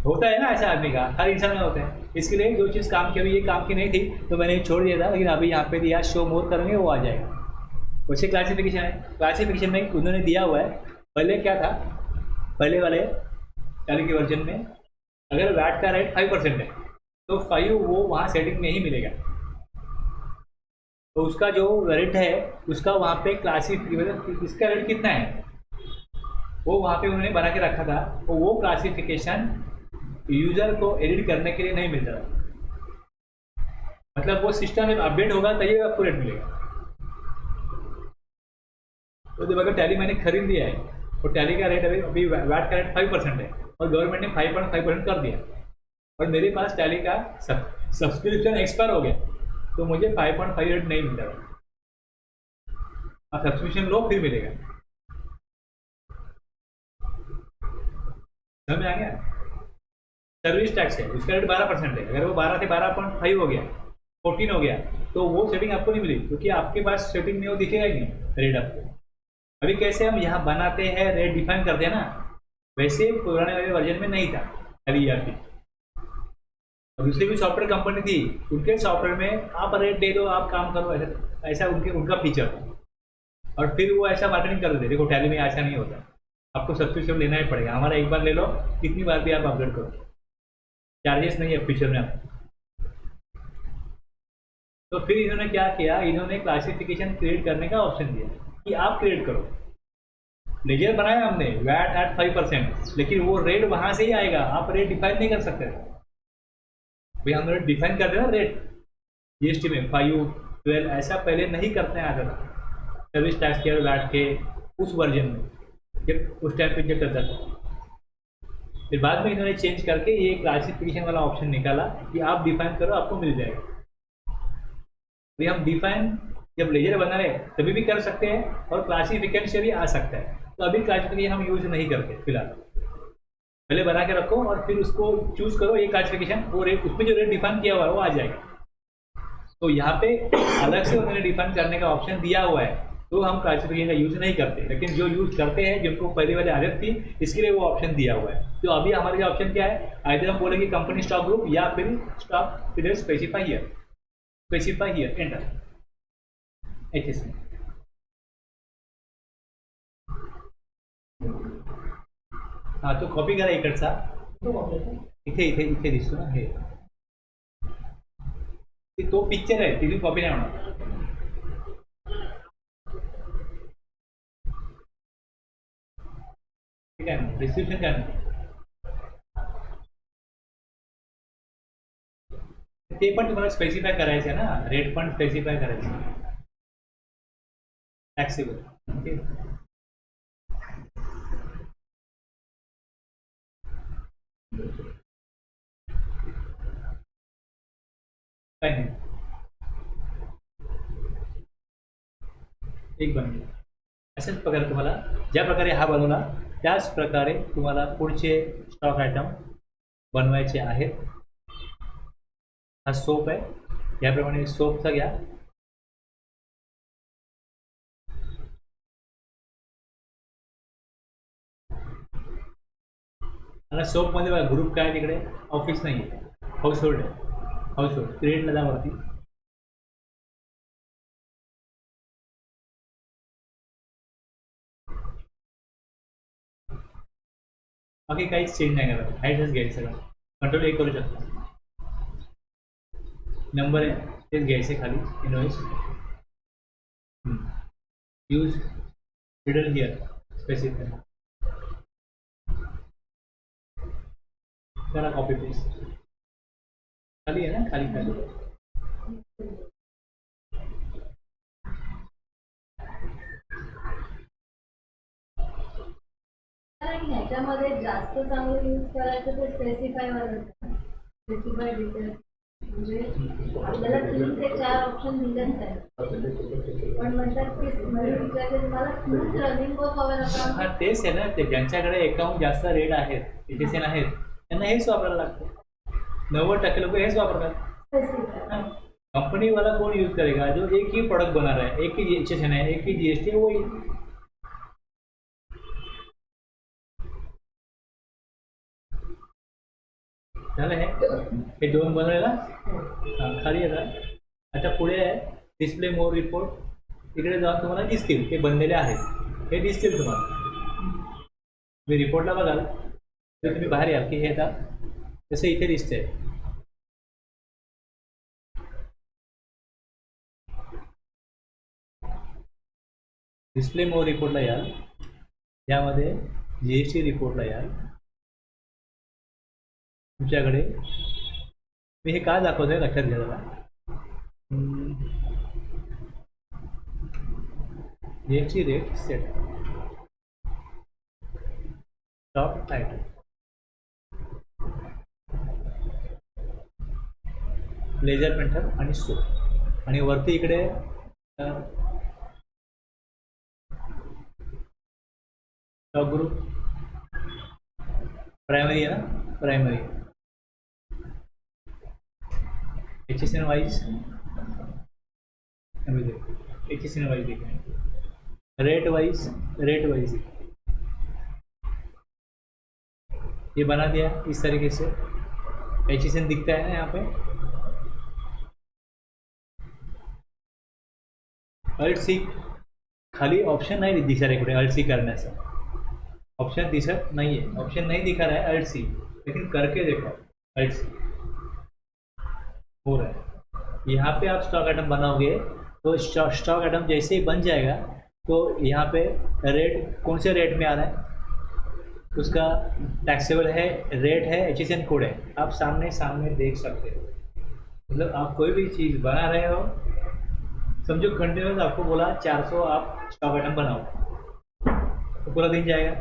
होता है ना ऐसा आदमी का, हर इंसान में होता है। इसके लिए जो चीज़ काम की अभी ये काम की नहीं थी तो मैंने छोड़ दिया था, लेकिन अभी यहाँ पे दिया शो मोर करेंगे वो आ जाएगा। वैसे क्लासिफिकेशन है, क्लासिफिकेशन में उन्होंने दिया हुआ है। पहले क्या था, पहले वाले टैली के वर्जन में अगर वैट का रेट 5% है तो 5 वो वहाँ सेटिंग में ही मिलेगा। तो उसका जो रेट है उसका वहाँ पे क्लासिफिकेशन इसका रेट कितना है वो वहाँ पे उन्होंने बना के रखा था। तो वो क्लासिफिकेशन यूज़र को एडिट करने के लिए नहीं मिलता था, मतलब वो सिस्टम में अपडेट होगा तभी आपको रेट मिलेगा। तो जब अगर टैली मैंने खरीद लिया है तो टैली का रेट अभी वैट का रेट 5% है और गवर्नमेंट ने 5.5% कर दिया और मेरे पास टैली का सब्सक्रिप्शन एक्सपायर हो गया तो मुझे 5.5 रेट नहीं मिल रहा। आप सब्सक्रिप्शन लो फिर मिलेगा। समझ में आ गया। सर्विस टैक्स है उसका रेट 12% है, अगर वो 12 से 12.5 हो गया 14 हो गया तो वो सेटिंग आपको नहीं मिलेगी क्योंकि आपके पास सेटिंग में वो दिखेगा ही नहीं रेट आपको। अभी कैसे हम यहाँ बनाते हैं रेट डिफाइन करते हैं ना, वैसे पुराने वाले वर्जन में नहीं था अभी ERP। दूसरी भी सॉफ्टवेयर कंपनी थी, उनके सॉफ्टवेयर में आप रेट दे दो आप काम करो, ऐसा ऐसा उनका फीचर था। और फिर वो ऐसा मार्केटिंग कर देते, देखो टैली में ऐसा नहीं होता, आपको सब्सक्रिप्शन लेना ही पड़ेगा। हमारा एक बार ले लो कितनी बार भी आप अपडेट करो, चार्जेस नहीं है फीचर में आपको। तो फिर इन्होंने क्या किया, इन्होंने क्लासिफिकेशन क्रिएट करने का ऑप्शन दिया कि आप क्रिएट करो। लेजर बनाया हमने वैट एट 5%, लेकिन वो रेट वहाँ से ही आएगा, आप रेट डिफाइन नहीं कर सकते भाई। हम रेट डिफाइन करते हैं ना रेट GST में 5, 12 ऐसा पहले नहीं करते हैं। आता था सर्विस टैक्स के वैट के उस वर्जन में, जब उस टाइम पे चेक करता था। फिर बाद में इन्होंने चेंज करके ये क्लासिफिकेशन वाला ऑप्शन निकाला कि आप डिफाइन करो आपको मिल जाएगा। अभी हम डिफाइन जब लेजर बना रहे तभी भी कर सकते हैं और क्लासिफिकेशन से भी आ सकता है। तो अभी क्लासिफिकेशन हम यूज नहीं करते फिलहाल, पहले बना के रखो और फिर उसको चूज करो ये क्लासिफिकेशन, वो रेट उसमें जो रेट डिफाइन किया हुआ है वो आ जाएगा। तो यहाँ पे अलग से उन्होंने डिफाइन करने का ऑप्शन दिया हुआ है, तो हम क्लासिफिकेशन का यूज नहीं करते। लेकिन जो यूज करते हैं जिनको पहले वाले आदत थी इसके लिए वो ऑप्शन दिया हुआ है। तो अभी हमारे लिए ऑप्शन क्या है, आइदर हम बोलेंगे कंपनी स्टॉक ग्रुप या फिर स्टॉक फिर स्पेसिफाई हियर एंटर HSC। हाँ तो कॉपी करा इकडचा, इथे दिसतो ना हे, तो पिक्चर आहे तिथे कॉपी नाही होणार। ठीक आहे ना, डिस्क्रिप्शन काय नाही ते पण तुम्हाला स्पेसिफाय करायचं आहे ना, रेट पण स्पेसिफाय करायचं टॅक्सेबल। ओके काय नाही, एक बनले अशाच प्रकारे तुम्हाला ज्या प्रकारे हा बनवला त्याच प्रकारे तुम्हाला पुढचे स्टॉक आयटम बनवायचे आहेत। हा सोप आहे, याप्रमाणे सोपचा घ्या। आणि सोपमध्ये बघा ग्रुप काय तिकडे ऑफिस नाही आहे, हाऊस होल्ड आहे, हाऊस होल्ड क्रिएटला जा वरती। बाकी काहीच चेंज नाही करायचं, हाईटच घ्यायचं सगळं, कंट्रोल एक करू शकता। नंबर आहे तेच घ्यायचे खाली, invoice use return here specify करा, कॉपी पेस्ट खाली आहे ना, खाली खाली कारण ह्याच्यामध्ये जास्त चांगलं यूज करायचं ते स्पेसिफाय वर, स्पेसिफाय डिटेल्स म्हणजे आपल्याला 3 ते 4 ऑप्शन दिलेच आहे, पण म्हणतात की म्हणजे विचारते तुम्हाला smooth running of our account. हा तेच आहे ना, ते ज्यांच्याकडे अकाउंट जास्त रेट आहेत HSN आहेत त्यांना हेच वापरायला लागतं. 90% लोक हेच वापरतात. स्पेसिफिक. कंपनी वाला कौन यूज करेगा? जो एक ही प्रोडक्ट बना रहा है, एक ही HSN है, एक ही GST है, वही. झालं हे दोन बनवायला खाली येतात. आता पुढे आहे डिस्प्ले मोर रिपोर्ट. तिकडे जाऊन तुम्हाला दिसतील ते बनलेले आहेत, हे दिसतील तुम्हाला. तुम्ही रिपोर्टला बघाल तर तुम्ही बाहेर याल की हे येतात, तसं इथे दिसतंय. डिस्प्ले मोर रिपोर्टला याल, यामध्ये GST रिपोर्टला याल. तुमच्याकडे मी हे का दाखवतोय लक्षात घ्या जरा. GST rate set, top item, ledger printer आणि सो, आणि वरती इकडे स्टॉक ग्रुप प्राइमरी है ना, primary HSN wise, HSN wise देखें, रेट वाइज ये बना दिया इस तरीके से. HSN दिखता है ना यहाँ पे. अल्ट सी खाली ऑप्शन नाही दिसत इकडे अल्ट सी करण्याचा. ऑप्शन दिसत नहीं है, ऑप्शन नहीं दिखा रहा है अल्ट सी, लेकिन करके देखो अल्ट सी हो रहा है. यहाँ पे आप स्टॉक आइटम बनाओगे तो स्टॉक आइटम जैसे ही बन जाएगा तो यहाँ पे रेट कौन से रेट में आ रहा है, उसका टैक्सेबल है, रेट है, HSN कोड है, आप सामने देख सकते हो. मतलब आप कोई भी चीज़ बना रहे हो, समझो कंटिन्यूस आपको बोला 400 आप स्टॉक आइटम बनाओ, तो पूरा दिन जाएगा.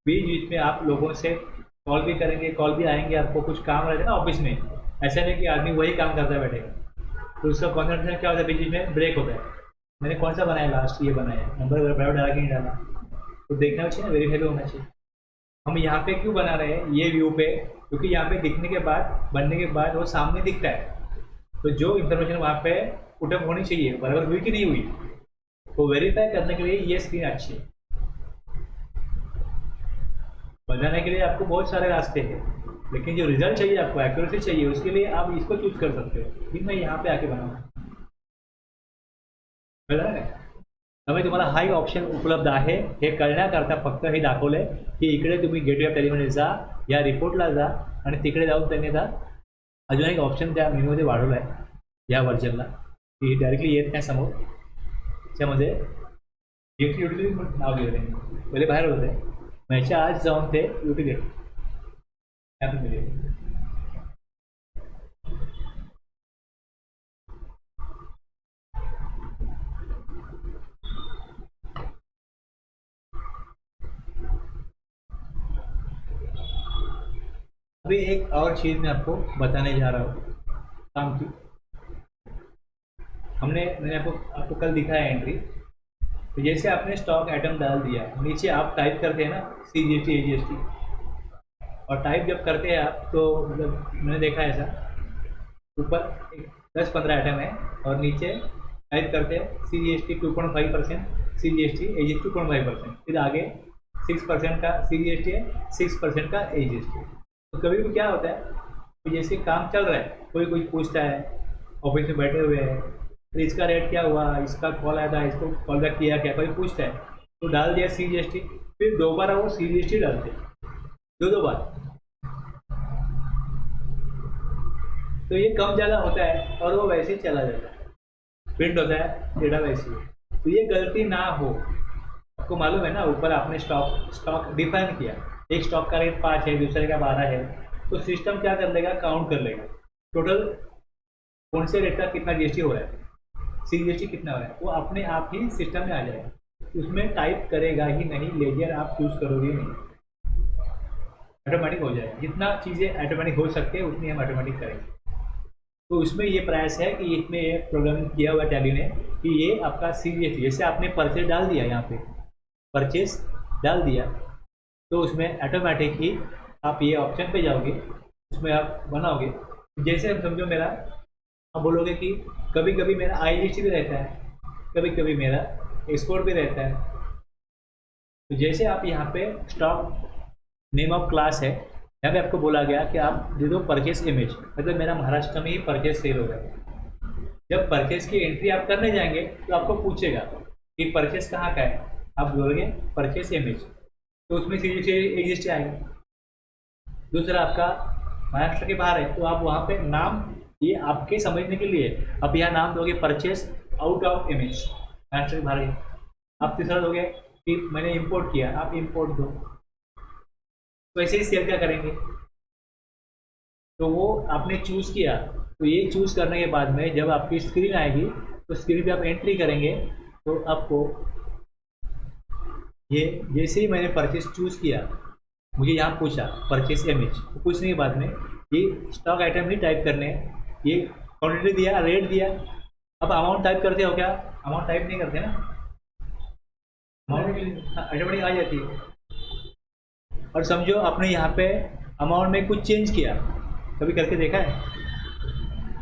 बीच में आप लोगों से कॉल भी करेंगे, कॉल भी आएंगे, आपको कुछ काम रहता है ना ऑफिस में. ऐसा नहीं कि आदमी वही काम करता है बैठेगा, तो उसका कॉन्सेंट्रेशन क्या होता है, बीच में ब्रेक होता है. मैंने कौन सा बनाया लास्ट, ये बनाया, नंबर प्राइवेट डाला कि नहीं डाला, तो देखना चाहिए ना, वेरीफाई भी होना चाहिए. हम यहाँ पे क्यों बना रहे हैं ये व्यू पे, क्योंकि यहाँ पे दिखने के बाद, बनने के बाद वो सामने दिखता है, तो जो इन्फॉर्मेशन वहाँ पे पुटअप होनी चाहिए बराबर हुई कि नहीं हुई, तो वेरीफाई करने के लिए ये स्क्रीन अच्छी है. बनाने के लिए आपको बहुत सारे रास्ते हैं, लेकिन जो रिजल्ट चाहिए आपको, एक्यूरेसी चाहिए, उसके लिए आप इसको चूज कर सकते हो. फिर मैं यहाँ पे आके बनाऊंगा. कळलं काय? त्यामुळे तुम्हाला हाही ऑप्शन उपलब्ध आहे. हे करण्याकरता फक्त हे दाखवलंय की इकडे तुम्ही गेटवे ऑफ एलिमेंट जा, या रिपोर्टला जा, आणि तिकडे जाऊन त्यांनी आता अजून एक ऑप्शन त्या मेनूमध्ये वाढवला आहे या व्हर्जनला, की डायरेक्टली येत नाही समोर. त्यामध्ये युटिलिटी नाव दिलं आहे, पहिले बाहेर होते, याच्या आज जाऊन ते युटिलिटी ॲपमध्ये. अभी एक और चीज़ मैं आपको बताने जा रहा हूँ काम की. मैंने आपको कल दिखाया एंट्री. तो जैसे आपने स्टॉक आइटम डाल दिया, नीचे आप टाइप करते हैं ना CGST AGST, और टाइप जब करते हैं आप, तो मतलब मैंने देखा ऐसा, ऊपर 10-15 आइटम है और नीचे टाइप करते हैं CGST 2.5%, CGST AGST 2.5%, फिर आगे 6% का CGST है, 6% का AGST. तो कभी भी क्या होता है कि जैसे काम चल रहा है, कोई पूछता है, ऑफिस में बैठे हुए हैं, तो इसका रेट क्या हुआ, इसका कॉल आया था, इसको कॉल बैक किया क्या, कोई पूछता है, तो डाल दिया CGST, फिर दोबारा वो CGST डालते दो बार, तो ये कम ज़्यादा होता है और वो वैसे ही चला जाता है, प्रिंट होता है डेटा वैसे ही. तो ये गलती ना हो. आपको मालूम है ना, ऊपर आपने स्टॉक डिफाइन किया, एक स्टॉक का रेट 5 है, दूसरे का 12 है, तो सिस्टम क्या कर लेगा, काउंट कर लेगा टोटल कौन से रेट का कितना GST हो रहा है, CGST कितना हो रहा है, वो अपने आप ही सिस्टम में आ जाएगा. उसमें टाइप करेगा ही नहीं, लेजर आप चूज करोगे नहीं, ऑटोमेटिक हो जाएगा. जितना चीज़ें ऑटोमेटिक हो सकते हैं उतनी हम ऑटोमेटिक करेंगे. तो उसमें ये प्रयास है कि इसमें ये प्रोग्रामिंग किया हुआ टैली ने कि ये आपका CGST, जैसे आपने परचेज डाल दिया, यहाँ पे परचेज डाल दिया, तो उसमें ऑटोमेटिक ही आप ये ऑप्शन पे जाओगे, उसमें आप बनाओगे। जैसे हम समझो मेरा, आप बोलोगे कि कभी कभी मेरा IGST भी रहता है, कभी कभी मेरा एक्सपोर्ट भी रहता है। तो जैसे आप यहाँ पे स्टॉक नेम ऑफ क्लास है, यहाँ पे आपको बोला गया कि आप दे दो परचेस इमेज, मतलब मेरा महाराष्ट्र में ही परचेस सेल हो रहा है। जब परचेस की एंट्री आप करने जाएंगे तो आपको पूछेगा कि परचेस कहाँ का है, आप बोलोगे परचेस इमेज, तो उसमें सीधे एग्जिस्ट आएगा। दूसरा आपका महाराष्ट्र के बाहर है, तो आप वहाँ पे नाम, ये आपके समझने के लिए आप यहाँ नाम दोगे purchase out of image, Maharashtra के बाहर है। आप तीसरा दोगे कि मैंने इंपोर्ट किया, आप इंपोर्ट दो। तो ऐसे ही सेल क्या करेंगे, तो वो आपने चूज़ किया, तो ये चूज़ करने के बाद में जब आपकी स्क्रीन आएगी तो स्क्रीन पे आप एंट्री करेंगे, तो आपको ये जैसे ही मैंने परचेस चूज़ किया, मुझे यहाँ पूछा परचेस इमेज, तो पूछने के बाद में ये स्टॉक आइटम ही टाइप करने हैं, ये क्वांटिटी दिया, रेट दिया। अब अमाउंट टाइप करते हो क्या, अमाउंट टाइप नहीं करते ना, अमाउंट ऑटोमेटिक आ जाती है। और समझो आपने यहाँ पे अमाउंट में कुछ चेंज किया, कभी करके देखा है?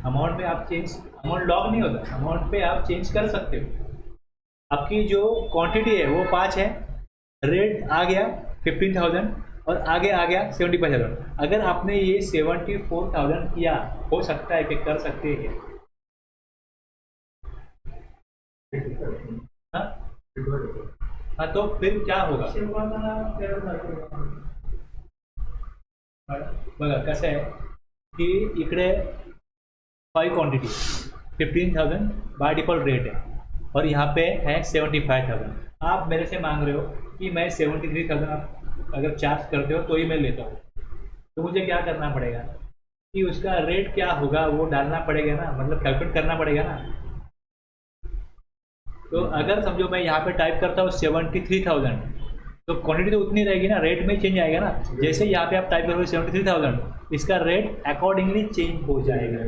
अमाउंट में आप चेंज, अमाउंट लॉक नहीं होता, अमाउंट पे आप चेंज कर सकते हो। आपकी जो क्वांटिटी है वो 5 है, रेट आ गया 15,000 और आगे आ गया 75,000। अगर आपने ये 74,000 किया, हो सकता है कि कर सकते हैं क्या? हाँ, तो फिर क्या होगा बघा कसं आहे की इकडे 5 क्वांटिटी 15,000 बाय डिफॉल्ट रेट है और यहाँ पे है 75,000। आप मेरे से मांग रहे हो कि मैं 73,000 आप अगर चार्ज करते हो तो ही मैं लेता हूँ, तो मुझे क्या करना पड़ेगा कि उसका रेट क्या होगा वो डालना पड़ेगा ना, मतलब कैलकुलेट करना पड़ेगा ना। तो अगर समझो मैं यहाँ पे टाइप करता हूँ 73,000, तो क्वांटिटी तो उतनी रहेगी ना, रेट में चेंज आएगा ना। जैसे यहाँ पे आप टाइप करोगे 73,000, इसका रेट अकॉर्डिंगली चेंज हो जाएगा।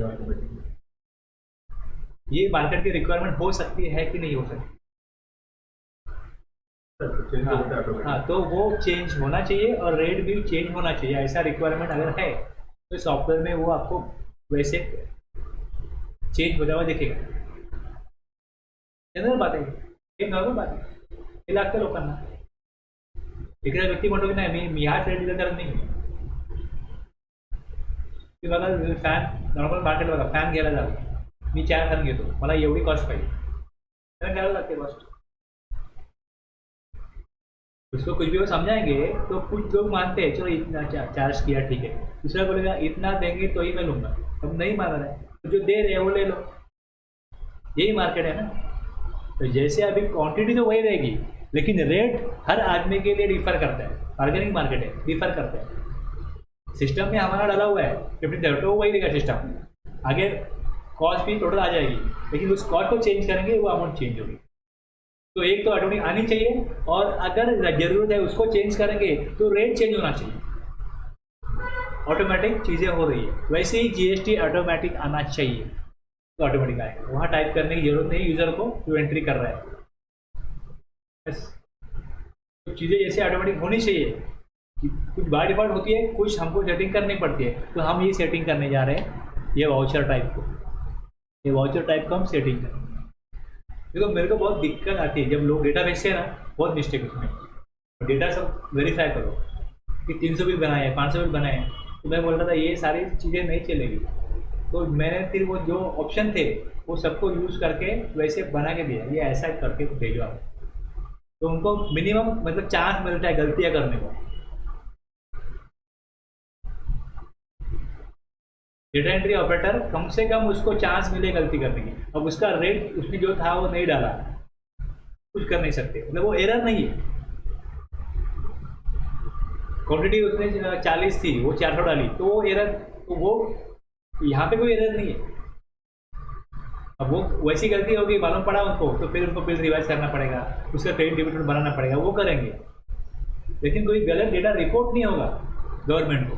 ये मार्केट की रिक्वायरमेंट हो सकती है कि नहीं हो सकती? हाँ, तो वो चेंज होना चाहिए और रेट भी चेंज होना चाहिए, ऐसा रिक्वायरमेंट अगर है तो सॉफ्टवेयर में वो आपको वैसे चेंज होता हुआ दिखेगा। जनरल बात है, हे नॉर्मल बात आहे, हे लागतं लोकांना। एखादा व्यक्ती म्हणतो की नाही मी ह्याच रेट दिला करत नाही, की बघा फॅन नॉर्मल मार्केट बघा, फॅन घ्यायला जाऊ मी 4 फॅन घेतो, मला एवढी कॉस्ट पाहिजे, त्याला घ्यायला लागते कॉस्ट। उसको कुछ भी वो समझाएंगे तो कुछ लोग मानते हैं चलो इतना चार्ज किया ठीक है, दूसरा बोलेगा इतना देंगे तो ही मैं लूँगा, अब नहीं मान रहा है तो जो दे रहे हैं वो ले लो, यही मार्केट है ना। तो जैसे अभी क्वांटिटी तो वही रहेगी लेकिन रेट हर आदमी के लिए डिफर करता है, ऑर्गेनिक मार्केट है, डिफर करता है। सिस्टम में हमारा डाला हुआ है 50,000 तो वही देगा सिस्टम, आगे कॉस्ट भी टोटल आ जाएगी, लेकिन उस कॉस्ट को चेंज करेंगे वो अमाउंट चेंज होगी। तो एक तो ऑटोमेटिक आनी चाहिए और अगर ज़रूरत है उसको चेंज करेंगे तो रेट चेंज होना चाहिए। ऑटोमेटिक चीज़ें हो रही है, वैसे ही GST ऑटोमेटिक आना चाहिए तो ऑटोमेटिक आएगा, वहाँ टाइप करने की जरूरत नहीं यूज़र को, जो एंट्री कर रहा है बस। तो चीज़ें जैसे ऑटोमेटिक होनी चाहिए, कुछ बाय डिफॉल्ट होती है, कुछ हमको सेटिंग करनी पड़ती है, तो हम ये सेटिंग करने जा रहे हैं ये वाउचर टाइप को, ये वाउचर टाइप को हम सेटिंग करें। देखो मेरे को बहुत दिक्कत आती है जब लोग डेटा भेजते हैं ना, बहुत मिस्टेक उसमें, डेटा सब वेरीफाई करो कि 300 भी बनाए 500 भी बनाए, तो मैं बोल रहा था ये सारी चीज़ें नहीं चलेगी, तो मैंने फिर वो जो ऑप्शन थे वो सबको यूज़ करके वैसे बना के दिया, ये ऐसा करके भेजो आप, तो उनको मिनिमम मतलब चांस मिलता है गलतियाँ करने को। डेटा एंट्री ऑपरेटर कम से कम उसको चांस मिले गलती करने की, अब उसका रेट उसने जो था वो नहीं डाला, कुछ कर नहीं सकते, मतलब वो एरर नहीं है। क्वांटिटी उसने 40 थी वो 400 डाली तो वो एरर, तो वो यहाँ पे कोई एरर नहीं है। अब वो वैसी गलती होगी मालूम पड़ा उनको, तो फिर उनको बिल रिवाइज करना पड़ेगा, उसका क्रेडिट डेबिट बनाना पड़ेगा, वो करेंगे, लेकिन कोई गलत डेटा रिपोर्ट नहीं होगा गवर्नमेंट को।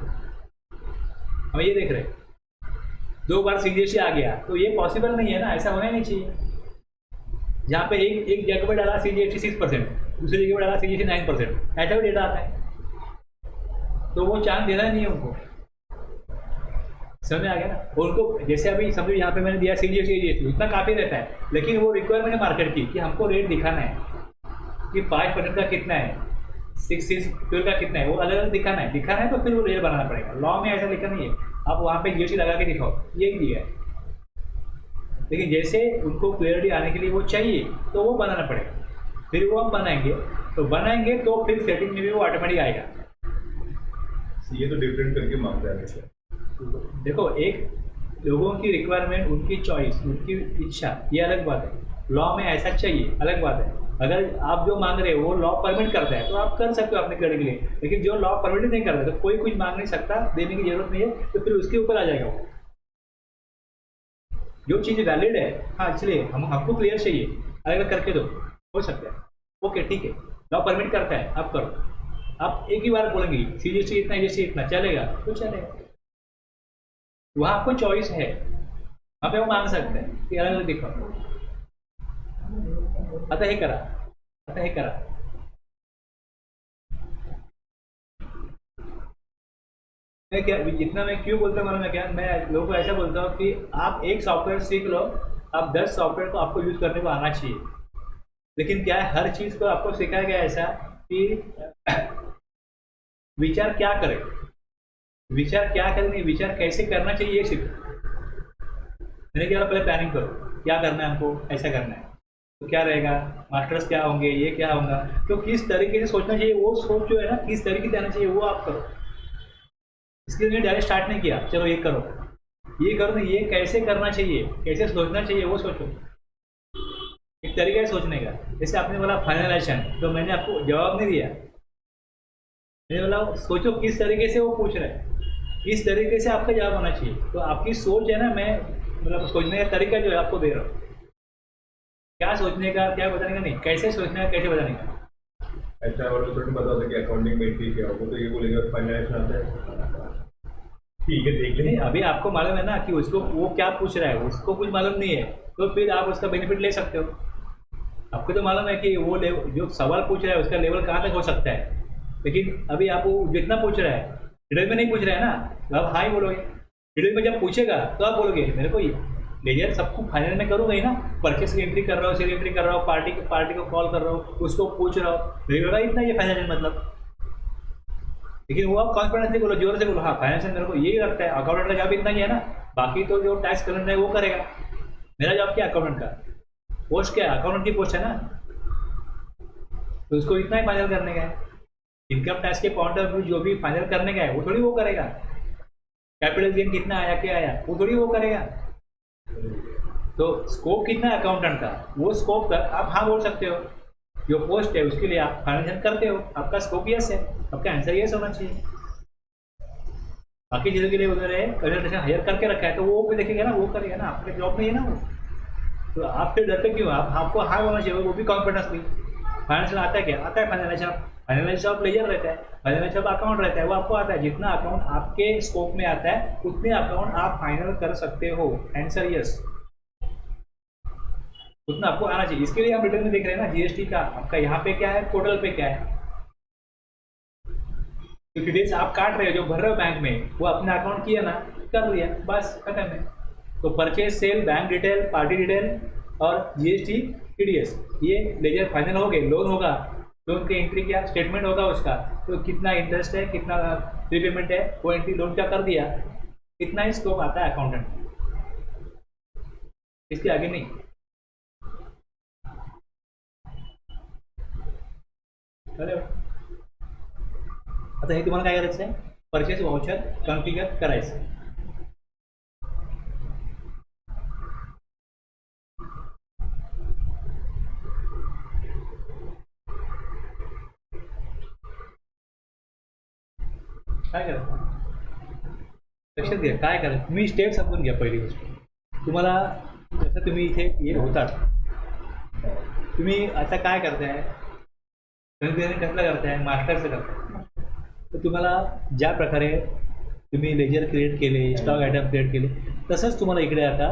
हम ये देख रहे हैं 2 बार CGST आ गया, तो ये पॉसिबल नहीं है ना, ऐसा होना नहीं चाहिए। जहाँ पे एक जगह पे डाला CGST 6%, दूसरी जगह पे डाला CGST 9%, ऐसा भी डेटा आता है। तो वो चांस देना नहीं है उनको। समझ में आ गया ना। उनको जैसे अभी समझो यहाँ पे मैंने दिया CGST उतना काफ़ी रहता है, लेकिन वो रिक्वायरमेंट है मार्केट की कि हमको रेट दिखाना है कि 5% का कितना है, 6 का कितना है, वो अलग अलग दिखाना है तो फिर वो रेट बनाना पड़ेगा। लॉ में ऐसा लिखा नहीं है आप वहाँ पे GST लगा के दिखाओ, यही दिया है। लेकिन जैसे उनको क्लियरिटी आने के लिए वो चाहिए तो वो बनाना पड़ेगा, फिर वो हम बनाएंगे तो फिर सेटिंग में भी वो ऑटोमेटिक आएगा। ये तो डिफरेंट करके मांगता है। देखो, एक लोगों की रिक्वायरमेंट, उनकी चॉइस, उनकी इच्छा, ये अलग बात है। लॉ में ऐसा चाहिए, अलग बात है। अगर आप जो मांग रहे हो वो लॉ परमिट करता है तो आप कर सकते हो अपने क्लियर के लिए, लेकिन जो लॉ परमिट नहीं करता तो कोई कुछ मांग नहीं सकता, देने की जरूरत नहीं है, तो फिर उसके ऊपर आ जाएगा वो। जो चीज़ वैलिड है, हाँ चलिए हमको क्लियर चाहिए, अलग अलग करके दो, हो सकता है, ओके ठीक है, लॉ परमिट करता है आप करो। आप एक ही बार बोलेंगे CGST इतना, GST इतना, चलेगा तो चलेगा। वहाँ आपको चॉइस है, वहाँ पे वो मांग सकते हैं कि अलग अलग दिखाओ। आता हे करा। मैं क्या, इतना मैं क्यों बोलता हूँ मालूम है क्या, मैं लोगों को ऐसा बोलता हूँ कि आप एक सॉफ्टवेयर सीख लो, आप 10 सॉफ्टवेयर को आपको यूज़ करने को आना चाहिए। लेकिन क्या है, हर चीज़ को आपको सिखाया गया ऐसा कि विचार क्या करें, नहीं, विचार कैसे करना चाहिए ये सीखो। मैंने क्या पहले प्लानिंग करो, क्या करना है हमको, ऐसा करना है तो क्या रहेगा, मास्टर्स क्या होंगे, ये क्या होगा, तो किस तरीके से सोचना चाहिए, वो सोच जो है ना किस तरीके से आना चाहिए वो आप करो। इसके लिए डायरेक्ट स्टार्ट नहीं किया चलो ये करो, नहीं, ये कैसे करना चाहिए, कैसे सोचना चाहिए वो सोचो। एक तरीका है सोचने का। जैसे आपने बोला फाइनलाइजेशन, तो मैंने आपको जवाब नहीं दिया, मैंने बोला सोचो किस तरीके से वो पूछ रहा है, किस तरीके से आपका जवाब होना चाहिए। तो आपकी सोच है ना, मैं मतलब सोचने का तरीका जो है आपको दे रहा हूँ, क्या सोचने का, क्या बताने का नहीं, कैसे सोचने का, कैसे बताने का। अच्छा, और तो थोड़ी बता दो कि अकाउंटिंग में एंट्री क्या होगा, तो ये बोलेगा फाइनेंस आता है, ठीक है देख लें। अभी आपको मालूम है ना कि उसको वो क्या पूछ रहा है, उसको कुछ मालूम नहीं है, तो फिर आप उसका बेनिफिट ले सकते हो। आपको तो मालूम है कि वो जो सवाल पूछ रहा है उसका लेवल कहाँ तक हो सकता है, लेकिन अभी आप वो जितना पूछ रहा है डिटेल में नहीं पूछ रहा है ना, तो आप हाँ ही बोलोगे। डिटेल में जब पूछेगा तो आप बोलोगे मेरे को लेजर सबको फाइनल में करूँगा ही ना, परचेस की एंट्री कर रहा हूँ, सेल एंट्री कर रहा हूँ, पार्टी को कॉल कर रहा हूँ, उसको पूछ रहा हूँ, रहेगा इतना ये फाइनेंशियल मतलब। लेकिन वो आप कॉन्फिडेंसली बोलो, जोर से बोलो हाँ फाइनेंशियल मेरे को यही लगता है, अकाउंटेंट का जॉब इतना ही है ना, बाकी तो जो टैक्स कलेक्टर है वो करेगा, मेरा जॉब क्या अकाउंटेंट का, पोस्ट क्या है, अकाउंटेंट की पोस्ट है ना, तो उसको इतना ही फाइनल करने का है। इनकम टैक्स के पॉइंट ऑफ व्यू जो भी फाइनल करने का है वो थोड़ी वो करेगा, कैपिटल गेन कितना आया, क्या आया, वो थोड़ी वो करेगा। तो स्कोप कितना है अकाउंटेंट का, वो स्कोप तक आप हाँ बोल सकते हो, जो पोस्ट है उसके लिए आप फाइनेंशियल करते हो, आपका स्कोप यस है, आपका आंसर यस होना चाहिए। बाकी चीज़ों के लिए उन्होंने कंसल्टेशन हायर करके रखा है तो वो भी देखेगा ना, वो करेगा ना, आपके जॉब में है ना वो, तो आप फिर डरते क्यों, आपको हाँ बोलना चाहिए, वो भी कॉन्फिडेंसली। फाइनेंशियल आता है क्या, आता है फाइनेंशियल जॉब लेजर रहता है, फाइनेंशियल जॉब अकाउंट रहता है, वो आपको आता है। जितना अकाउंट आपके स्कोप में आता है उतने अकाउंट आप फाइनल कर सकते हो, आंसर यस, उतना आपको आना चाहिए। इसके लिए हम रिटर्न में देख रहे हैं ना जीएसटी का आपका यहाँ पे क्या है, पोर्टल पे क्या है, तो डिटेल्स आप काट रहे हो, जो भर रहे हो बैंक में वो अपना अकाउंट किया ना, कर लिया, बस खत्म है। तो purchase, sale, bank detail, party detail और जीएसटी, टीडीएस, ये लेजर फाइनल हो गए। लोन होगा, लोन की एंट्री क्या, स्टेटमेंट होगा उसका, तो कितना इंटरेस्ट है, कितना प्रीपेमेंट है, वो एंट्री लोन का कर दिया, इतना ही स्कोप आता है अकाउंटेंट, इसके आगे नहीं। आता हे तुम्हाला काय करायचं आहे, परचेस वाउचर कॉन्फिगर करायचं। काय करायचं, लक्षात घ्या काय करायचं, तुम्ही स्टेप समजून घ्या। पहिली गोष्ट तुम्हाला, जसं तुम्ही इथे ये होतात, तुम्ही आता काय करताय, कसलं करताय, मास्टरचं करताय, तर तुम्हाला ज्या प्रकारे तुम्ही लेजर क्रिएट केले, स्टॉक आयटम क्रिएट केले, तसंच तुम्हाला इकडे आता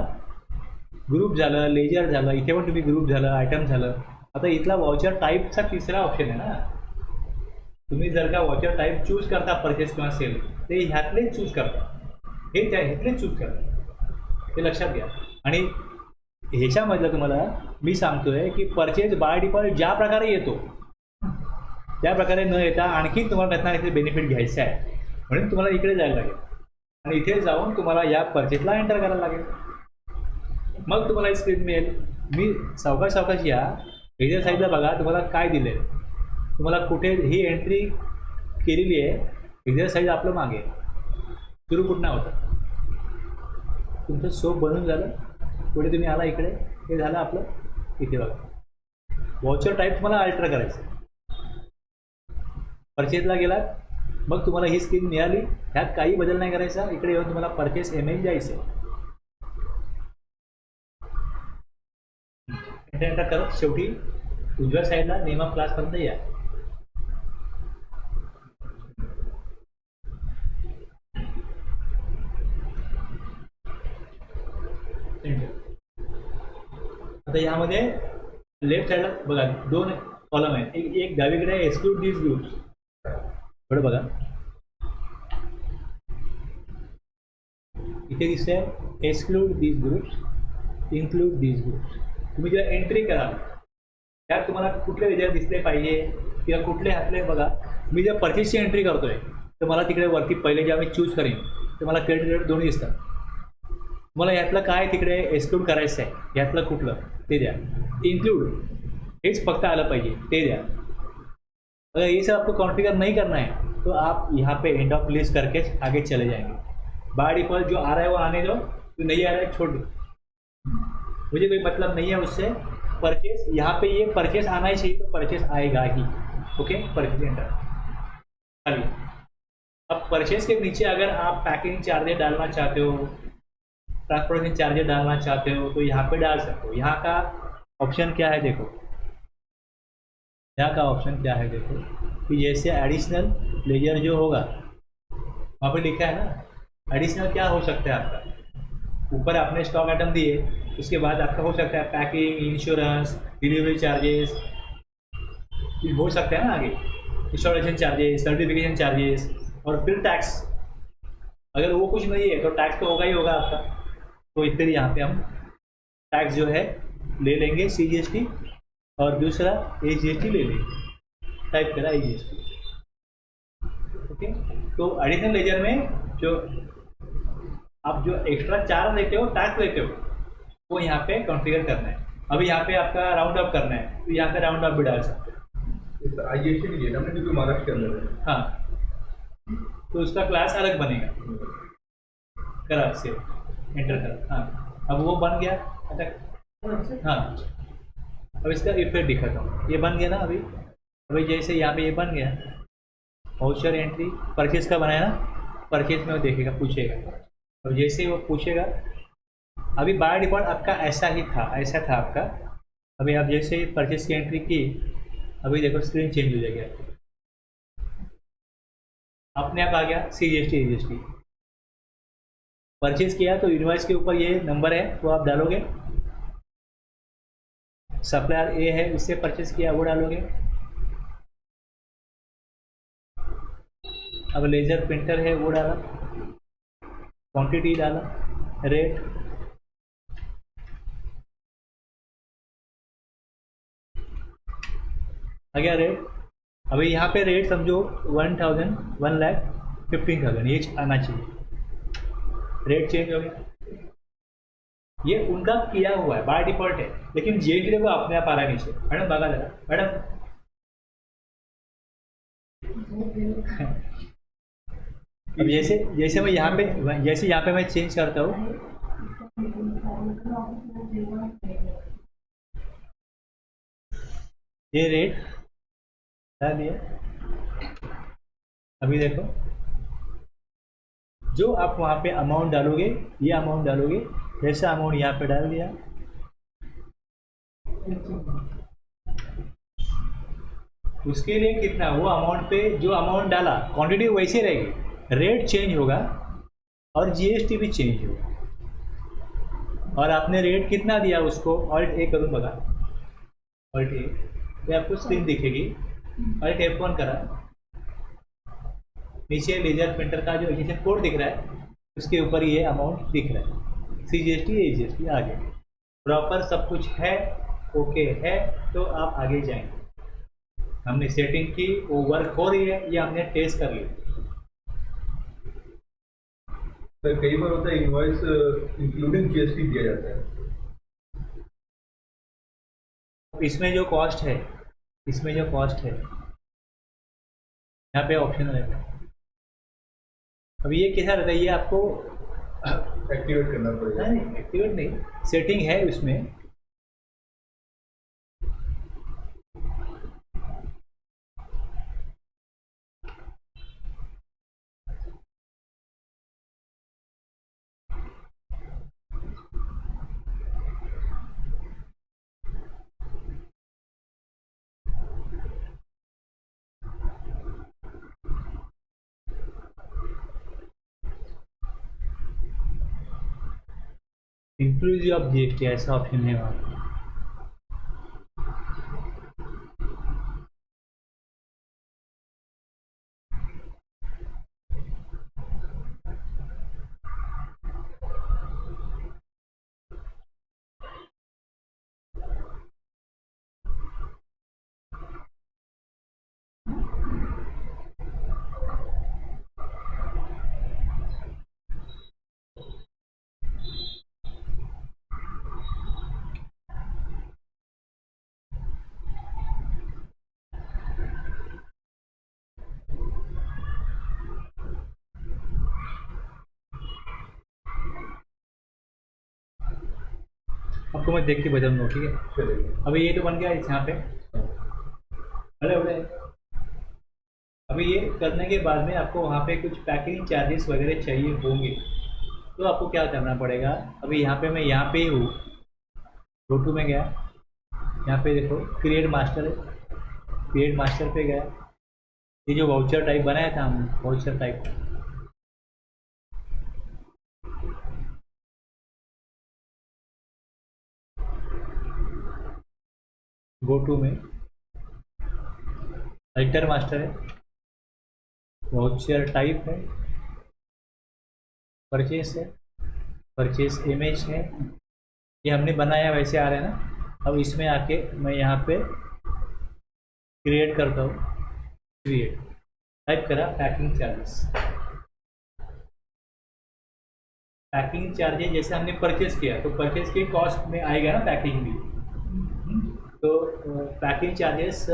ग्रुप झालं, लेजर झालं, इथे पण तुम्ही ग्रुप झालं, आयटम झालं, आता इथला वाउचर टाईपचा तिसरा ऑप्शन आहे ना, तुम्ही जर का वॉचर टाईप चूज करता परचेस किंवा सेल ते ह्यातलेच चूज करता, हे त्या ह्यातलेच चूज करता, ते लक्षात घ्या. आणि ह्याच्यामधलं तुम्हाला मी सांगतोय की परचेस बाय डिफॉल्ट ज्या प्रकारे येतो त्या प्रकारे न येता आणखी तुम्हाला त्यातनं इथे बेनिफिट घ्यायचं आहे, म्हणून तुम्हाला इकडे जायला लागेल आणि इथे जाऊन तुम्हाला या परचेसला एंटर करायला लागेल. मग तुम्हाला स्क्रीन मिळेल. मी सावकाश सावकाश या वेगळ्या साईडला बघा तुम्हाला काय दिलं आहे, तुम्हाला कुठे ही एंट्री केलेली आहे. वेगळ्या साईड आपलं मागे सुरू कुठनं होतं, तुमचं सोप बनून झालं, पुढे तुम्ही आला इकडे, हे झालं आपलं इथे बघा. वॉचर टाईप तुम्हाला अल्टर करायचं, परचेसला गेलात मग तुम्हाला ही स्क्रीन मिळाली, ह्यात काही बदल नाही करायचा. इकडे येऊन तुम्हाला परचेस इमेज द्यायचं, एंटर करत शेवटी उजव्या साईडला नेम ऑफ क्लासपर्यंत या. आता यामध्ये लेफ्ट साईडला बघा 2 कॉलम आहेत. एक डावीकडे आहे एक्सक्लूड दिस ग्रुप्स, थोडं बघा इथे दिसतंय exclude this groups, include this groups. तुम्ही जेव्हा एंट्री कराल त्यात तुम्हाला कुठले वेगळे दिसले पाहिजे किंवा कुठले हातले बघा. मी जेव्हा परचेसची एंट्री करतोय तर मला तिकडे वरती पहिले जेव्हा मी चूज करेन तर मला क्रेडिट दोन्ही दिसतात. मला यातलं काय तिकडे एक्सक्लूड करायचं आहे, यातलं कुठलं ते द्या. इंक्लूड हेच फक्त आलं पाहिजे ते द्या. अगर ये सब आपको कॉन्फ़िगर नहीं करना है तो आप यहाँ पे एंड ऑफ लिस्ट करके आगे चले जाएंगे. बाय डिफॉल्ट जो आ रहा है वो आने दो, जो नहीं आ रहा है छोड़ दो, मुझे कोई मतलब नहीं है उससे. परचेस यहाँ पे ये परचेस आना ही चाहिए तो परचेस आएगा ही. ओके, परचेस एंटर खाली. अब परचेस के नीचे अगर आप पैकिंग चार्जेस डालना चाहते हो, ट्रांसपोर्टेशन चार्जेस डालना चाहते हो तो यहाँ पे डाल सकते हो. यहाँ का ऑप्शन क्या है देखो, यहाँ का ऑप्शन क्या है देखो कि जैसे एडिशनल लेजर जो होगा वहाँ पे लिखा है ना एडिशनल क्या हो सकता है आपका. ऊपर आपने स्टॉक आइटम दिए, उसके बाद आपका हो सकता है पैकिंग, इंश्योरेंस, डिलीवरी चार्जेस हो सकता है ना आगे, इंस्टॉलेशन चार्जेस, सर्टिफिकेशन चार्जेस और फिर टैक्स. अगर वो कुछ नहीं है तो टैक्स तो होगा ही होगा आपका. तो फिर यहाँ पे हम टैक्स जो है ले लेंगे CGST और दूसरा AGST ले लेंगे. टाइप करा AGST. ओके, तो एडिशनल लेजर में जो आप जो एक्स्ट्रा चार्ज लेते हो, टैक्स लेते हो, वो यहाँ पे कॉन्फ़िगर करना है. अभी यहाँ पे आपका राउंड अप करना है तो यहाँ पे राउंड अप भी डाल सकते हो. IGST भी लेना क्योंकि महाराष्ट्र के अंदर है. हाँ, तो उसका क्लास अलग बनेगा. करा से एंटर करा. हाँ, अब वो बन गया. हाँ, अब इसका इफेक्ट दिखाता हूँ. ये बन गया ना अभी जैसे यहाँ पे ये बन गया वाउचर एंट्री परचेज का बनाया ना, परचेज में वो देखेगा, पूछेगा. अब जैसे ही वो पूछेगा, अभी बाय डिफॉल्ट आपका ऐसा था आपका. अभी आप जैसे ही परचेज की एंट्री की, अभी देखो स्क्रीन चेंज हो जाएगी. अपने आप आ गया CGST AGST. परचेज किया तो इनवॉइस के ऊपर ये नंबर है वो आप डालोगे. सप्लायर A है, उससे परचेज किया वो डालोगे. अब लेजर प्रिंटर है वो डाला, क्वांटिटी डाला, रेट, आ गया रेट. अभी यहाँ पे रेट समझो 1,000, 1,15,000 ये आना चाहिए. रेट चेंज हो गया. ये उनका किया हुआ है, बाय डिफॉल्ट है, लेकिन जे के लिए वो अपने आप आ रहा है नीचे. मैडम बघा जरा मैडम. अब जैसे मैं यहाँ पे मैं चेंज करता हूँ, ये रेट डाल दिया. अभी देखो जो आप वहाँ पे अमाउंट डालोगे, ये अमाउंट डालोगे, जैसा अमाउंट यहाँ पे डाल दिया. उसके लिए कितना, वो अमाउंट पे जो अमाउंट डाला क्वांटिटी वैसे रहेगी, रेट चेंज होगा और GST भी चेंज होगा. और आपने रेट कितना दिया उसको, Alt A करूँ बघा, Alt A, ये आपको स्क्रीन दिखेगी. Alt F1 करा, नीचे लेजर प्रिंटर का जो एग्जीक्यूशन कोड दिख रहा है उसके ऊपर ये अमाउंट दिख रहा है, CGST AGST आ गया, प्रॉपर सब कुछ है, ओके है, तो आप आगे जाएंगे। हमने सेटिंग की, वो वर्क हो रही है, ये हमने टेस्ट कर लिया। सर कई बार होता है इनवॉइस इंक्लूडिंग GST दिया जाता है। इसमें जो कॉस्ट है, यहाँ पे ऑप्शन रहता है। अब ये कैसा रहता है, ये आपको एक्टिवेट करना पड़ेगा। नहीं, एक्टिवेट नहीं, सेटिंग है उसमें। इंक्लूसिव ऑफ GST ऐसा ऑप्शन है वहाँ पे। आपको मैं देख के बता दूँगा, ठीक है। चलिए। अभी ये तो बन गया यहाँ पे, बड़े अभी ये करने के बाद में आपको वहाँ पे कुछ पैकिंग चार्जेस वगैरह चाहिए होंगे, तो आपको क्या करना पड़ेगा। अभी यहाँ पे मैं यहाँ पे ही हूँ, GoTo में गया, यहाँ पे देखो क्रिएट मास्टर है, क्रिएट मास्टर पे गया, ये जो वाउचर टाइप बनाया था हम, वाउचर टाइप GoTo में अल्टर मास्टर है, वाउचर टाइप है, परचेस है, परचेस इमेज है, ये हमने बनाया वैसे आ रहा है ना। अब इसमें आके मैं यहाँ पे क्रिएट करता हूँ, क्रिएट टाइप करा पैकिंग चार्जेस। पैकिंग चार्जेस जैसे हमने परचेस किया तो परचेस के कॉस्ट में आएगा ना पैकिंग भी, तो पैकिंग चार्जेस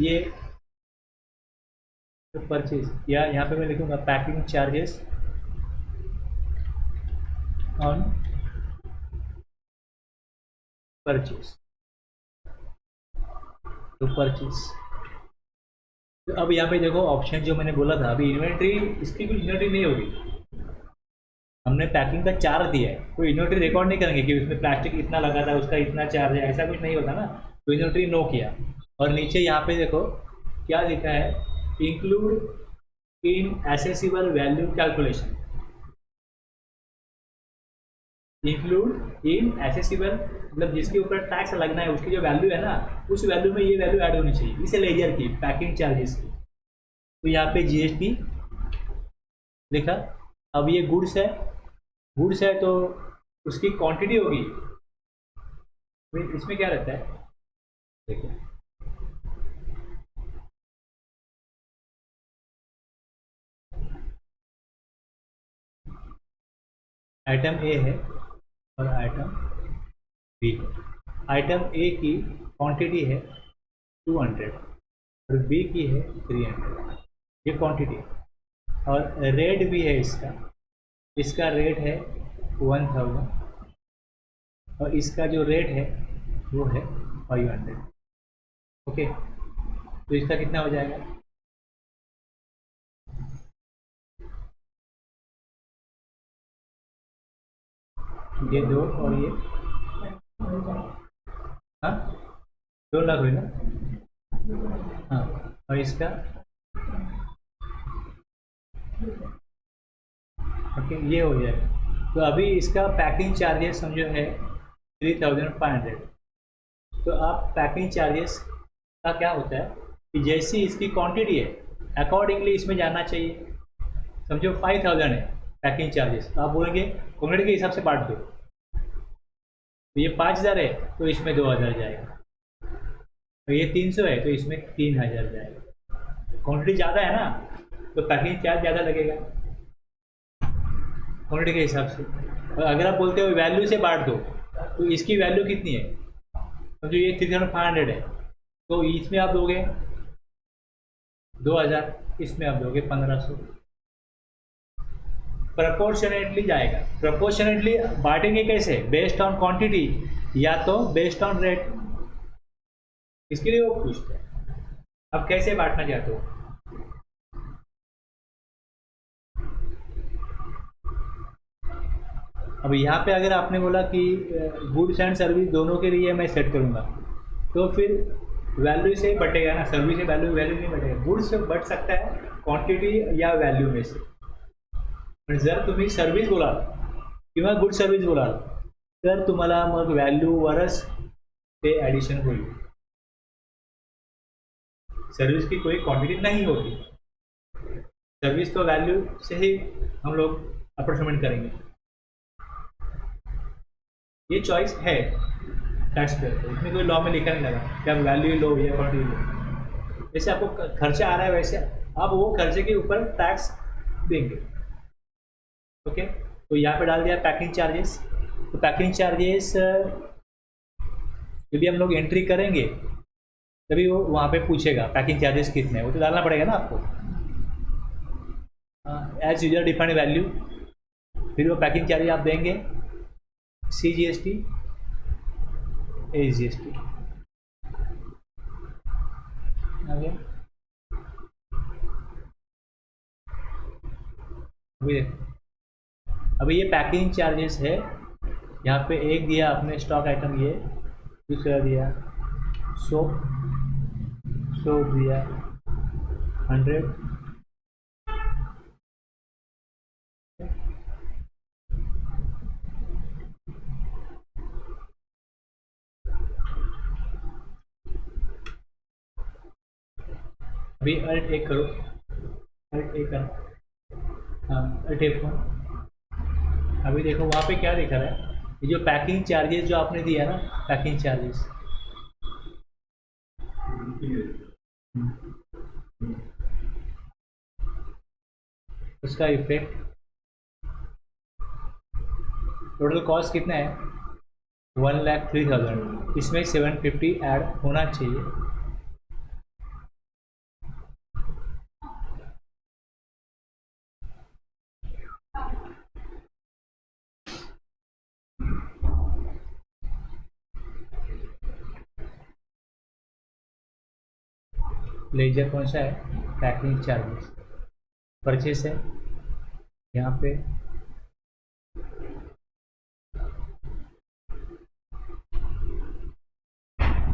ये परचेज, या यहाँ पे मैं लिखूँगा पैकिंग चार्जेस ऑन परचेज, तो परचेज। तो अब यहाँ पे देखो ऑप्शन जो मैंने बोला था, अभी इन्वेंट्री, इसकी कोई इन्वेंट्री नहीं होगी, हमने पैकिंग का चार्ज दिया है, कोई इन्वेंट्री रिकॉर्ड नहीं करेंगे कि उसमें प्लास्टिक इतना लगा था उसका इतना चार्ज है, ऐसा कुछ नहीं होता ना, तो इन्वेंट्री नो किया। और नीचे यहाँ पे देखो क्या लिखा है, include in accessible value calculation, include in accessible मतलब जिसके ऊपर टैक्स लगना है उसकी जो वैल्यू है ना, उस वैल्यू में ये वैल्यू ऐड होनी चाहिए, इसे लेजर की पैकिंग चार्जेस की। तो यहाँ पे GST लिखा। अब ये गुड्स है, गुड्स है तो उसकी क्वांटिटी होगी, इसमें क्या रहता है देखो, आइटम ए है और आइटम बी है। आइटम ए की क्वांटिटी है 200 और बी की है 300, ये क्वांटिटी है। और रेट भी है इसका, इसका रेट है 1000 और इसका जो रेट है वो है 500। ओके, तो इसका कितना हो जाएगा, ये 2 और ये, हाँ 2 लाख हुई ना, हाँ, और इसका ओके ये हो जाएगा। तो अभी इसका पैकिंग चार्जेस समझो है 3500। तो आप पैकिंग चार्जेस का क्या होता है कि जैसी इसकी क्वांटिटी है अकॉर्डिंगली इसमें जाना चाहिए। समझो 5000 है पैकिंग चार्जेस, तो आप बोलेंगे क्वांटिटी के हिसाब से बांट दो, तो ये 5000 है तो इसमें 2000 जाएगा, तो ये 300 है तो इसमें 3000 जाएगा। क्वांटिटी ज़्यादा है ना तो पैकिंग चार्ज ज़्यादा लगेगा क्वांटिटी के हिसाब से। और अगर आप बोलते हो वैल्यू से बांट दो, तो इसकी वैल्यू कितनी है, समझो ये 3500 है, तो इसमें आप दोगे 2000, इसमें आप दोगे 1500, प्रपोर्शनेटली जाएगा। प्रपोर्शनेटली बांटेंगे कैसे, बेस्ड ऑन क्वांटिटी या तो बेस्ड ऑन रेट, इसके लिए वो पूछते हैं। अब कैसे बांटना चाहते हो, अब यहाँ पे अगर आपने बोला कि गुड्स एंड सर्विस दोनों के लिए मैं सेट करूँगा, तो फिर वैल्यू से बटेगा ना, सर्विस से वैल्यू नहीं बटेगा, गुड्स से बट सकता है क्वांटिटी या वैल्यू में से। पण जर तुम्ही सर्विस बोलाल किंवा गुड सर्विस बोलाल तर तुम्हाला मग व्हॅल्यूवरच ते ॲडिशन होईल, सर्विस की कोई क्वांटिटी नहीं होती, सर्विस तो वैल्यू से ही हम लोग अप्रोक्सीमेट करेंगे। ये चॉइस है टैक्स पेयर को, इसमें कोई लॉ में लिखा नहीं लगा कि आप वैल्यू लो या क्वांटिटी लो, जैसे आपको खर्चा आ रहा है वैसे आप वो खर्चे के ऊपर टैक्स देंगे। ओके, तो यहाँ पे डाल दिया पैकिंग चार्जेस, तो पैकिंग चार्जेस जब भी हम लोग एंट्री करेंगे तभी वो वहाँ पे पूछेगा पैकिंग चार्जेस कितने, वो तो डालना पड़ेगा ना आपको, एज यूजर डिफाइंड वैल्यू, फिर वो पैकिंग चार्जेस आप देंगे, CGST AGST आगे। अभी ये पैकिंग चार्जेस है, यहाँ पे एक दिया आपने स्टॉक आइटम, ये दूसरा दिया सोप दिया 100, अभी अल्ट एक करो, अल्ट एक करो, हाँ अल्ट F1। अभी देखो वहाँ पे क्या दिखा रहा है, ये जो पैकिंग चार्जेस जो आपने दिया ना, पैकिंग चार्जेस उसका इफेक्ट, टोटल कॉस्ट कितना है 1,03,000, इसमें 750 ऐड होना चाहिए। लेजर कौन सा है, पैकिंग चार्जेस, परचेस है यहाँ पे,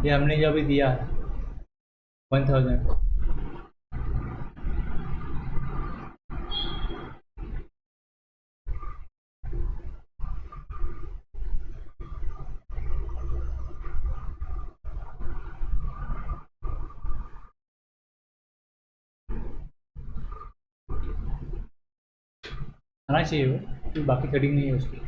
ये हमने जो अभी दिया 1000, आना चाहिए वो, तो बाकी कटिंग नहीं है उसकी।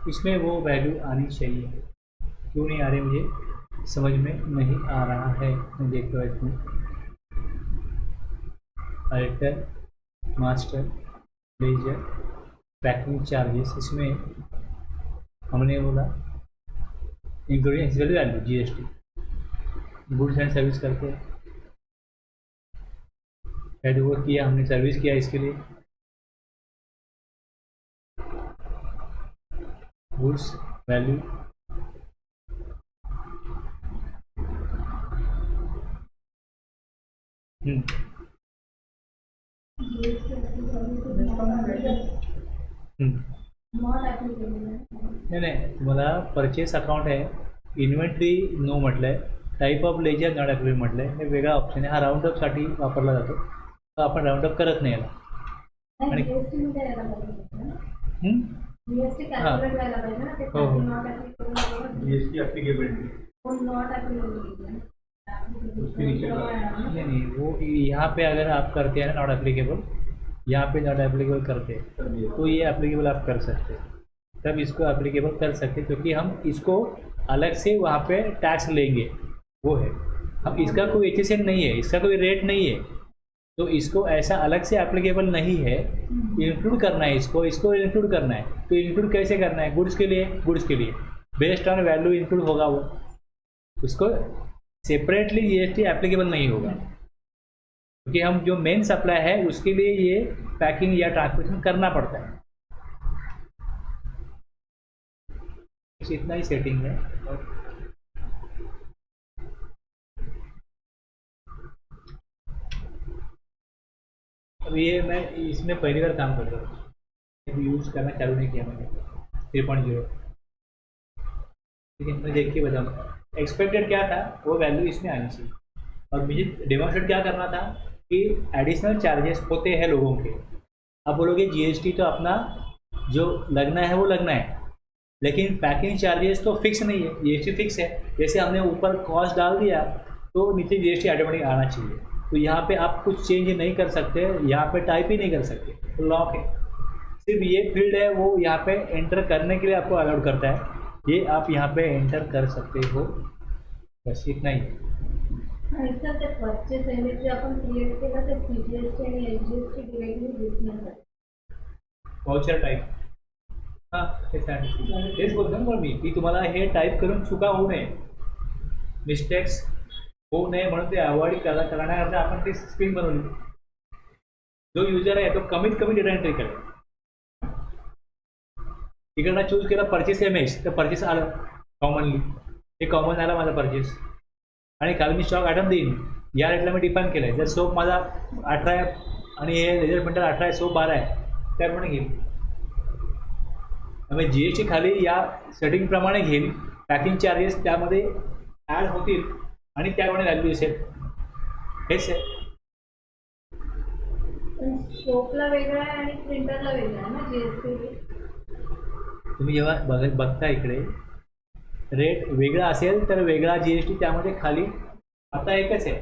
इसमें वो वैल्यू आनी चाहिए, क्यों नहीं आ रही मुझे समझ में नहीं आ रहा है। मैं देखता हूँ इसमें alter master ledger packing charges, इसमें हमने बोला including actual value GST, goods and service करके हेड ओवर किया, हमने सर्विस किया इसके लिए। गुड्स वैल्यू, नॉट ॲप्लिकेबल आहे. नाही तुम्हाला परचेस अकाउंट आहे, इन्व्हेंटरी नो म्हटलं आहे, type of ledger not applicable म्हटलं आहे, हे वेगळा ऑप्शन आहे, हा राऊंडअपसाठी वापरला जातो, तर आपण राऊंडअप करत नाही याला. आणि- जीएसटी मध्ये यायला पाहिजे ना, हं? जीएसटी कॅल्क्युलेट व्हायला पाहिजे ना, ते हो, हो. Not applicable GST applicability not applicable उसके नीचे का। नहीं नहीं, वो यहाँ पे अगर आप करते हैं नॉट एप्लीकेबल, यहाँ पे नॉट एप्लीकेबल करते हैं तो ये एप्लीकेबल आप कर सकते हैं, तब इसको एप्लीकेबल कर सकते हैं, क्योंकि हम इसको अलग से वहाँ पे टैक्स लेंगे, वो है। अब इसका कोई एचएसएन नहीं है, इसका कोई रेट नहीं है, तो इसको ऐसा अलग से एप्लीकेबल नहीं है, इंक्लूड करना है इसको इंक्लूड करना है। तो इंक्लूड कैसे करना है? गुड्स के लिए बेस्ड ऑन वैल्यू इंक्लूड होगा वो, उसको सेपरेटली जीएसटी एप्लीकेबल नहीं होगा, क्योंकि हम जो मेन सप्लाई है उसके लिए ये पैकिंग या ट्रांसपोर्टेशन करना पड़ता है। बस इतना ही सेटिंग है। अब ये मैं इसमें पहली बार काम कर रहा हूँ, अभी यूज़ करना चालू नहीं किया मैंने 3.0, लेकिन मैं देख के बताऊँगा एक्सपेक्टेड क्या था वो वैल्यू इसमें आनी चाहिए। और मुझे डेमोन्स्ट्रेट क्या करना था कि एडिशनल चार्जेस होते हैं लोगों के। अब बोलोगे जीएसटी तो अपना जो लगना है वो लगना है, लेकिन पैकिंग चार्जेस तो फिक्स नहीं है, जीएसटी फिक्स है। जैसे हमने ऊपर कॉस्ट डाल दिया तो नीचे जीएसटी ऑटोमेटिक आना चाहिए, तो यहाँ पे आप कुछ चेंज नहीं कर सकते, यहाँ पे टाइप ही नहीं कर सकते, तो लॉक है। सिर्फ ये फील्ड है वो यहाँ पे एंटर करने के लिए आपको अलाउड करता है, ये आप यहाँ पे एंटर कर सकते हो, बस इतना ही। आणि सर ते परचेस इमेज जे आपण क्रिएट केलं ते सीजीएसटी आणि एचजीएसटी डिरेक्टली दिसणार. वाउचर टाईप, हां तेच बोलतो ना मी की तुम्हाला हे टाईप करून चुका होऊ नये, मिस्टेक्स होऊ नये म्हणून ते अवॉइड करण्याकरता आपण ती स्क्रीन बनवली। जो युजर आहे तो कमीत कमी डेटा एंट्री करेल। इकडनं चूज केला परचेस इमेज, तर परचेस आलं कॉमनली, हे कॉमन आलं माझा परचेस, आणि काल मी स्टॉक आयटम देईन या रेटला मी डिफाईन केलं आहे। जर सोप माझा 18 आहे आणि हे लेजर पेंटर 18 आहे, सोप 12 आहे, त्याप्रमाणे घेईल। त्यामुळे जी एस टी खाली या सेटिंगप्रमाणे घेईल, पॅकिंग चार्जेस त्यामध्ये ॲड होतील आणि त्याप्रमाणे व्हॅल्यू असेल, हेच आहे। पण सोपला वेगळा आहे आणि प्रिंटरला वेगळा आहे ना जीएसटी. तुम्ही जेव्हा बघता इकडे रेट वेगळा असेल तर वेगळा जीएसटी त्यामध्ये खाली, आता एकच आहे।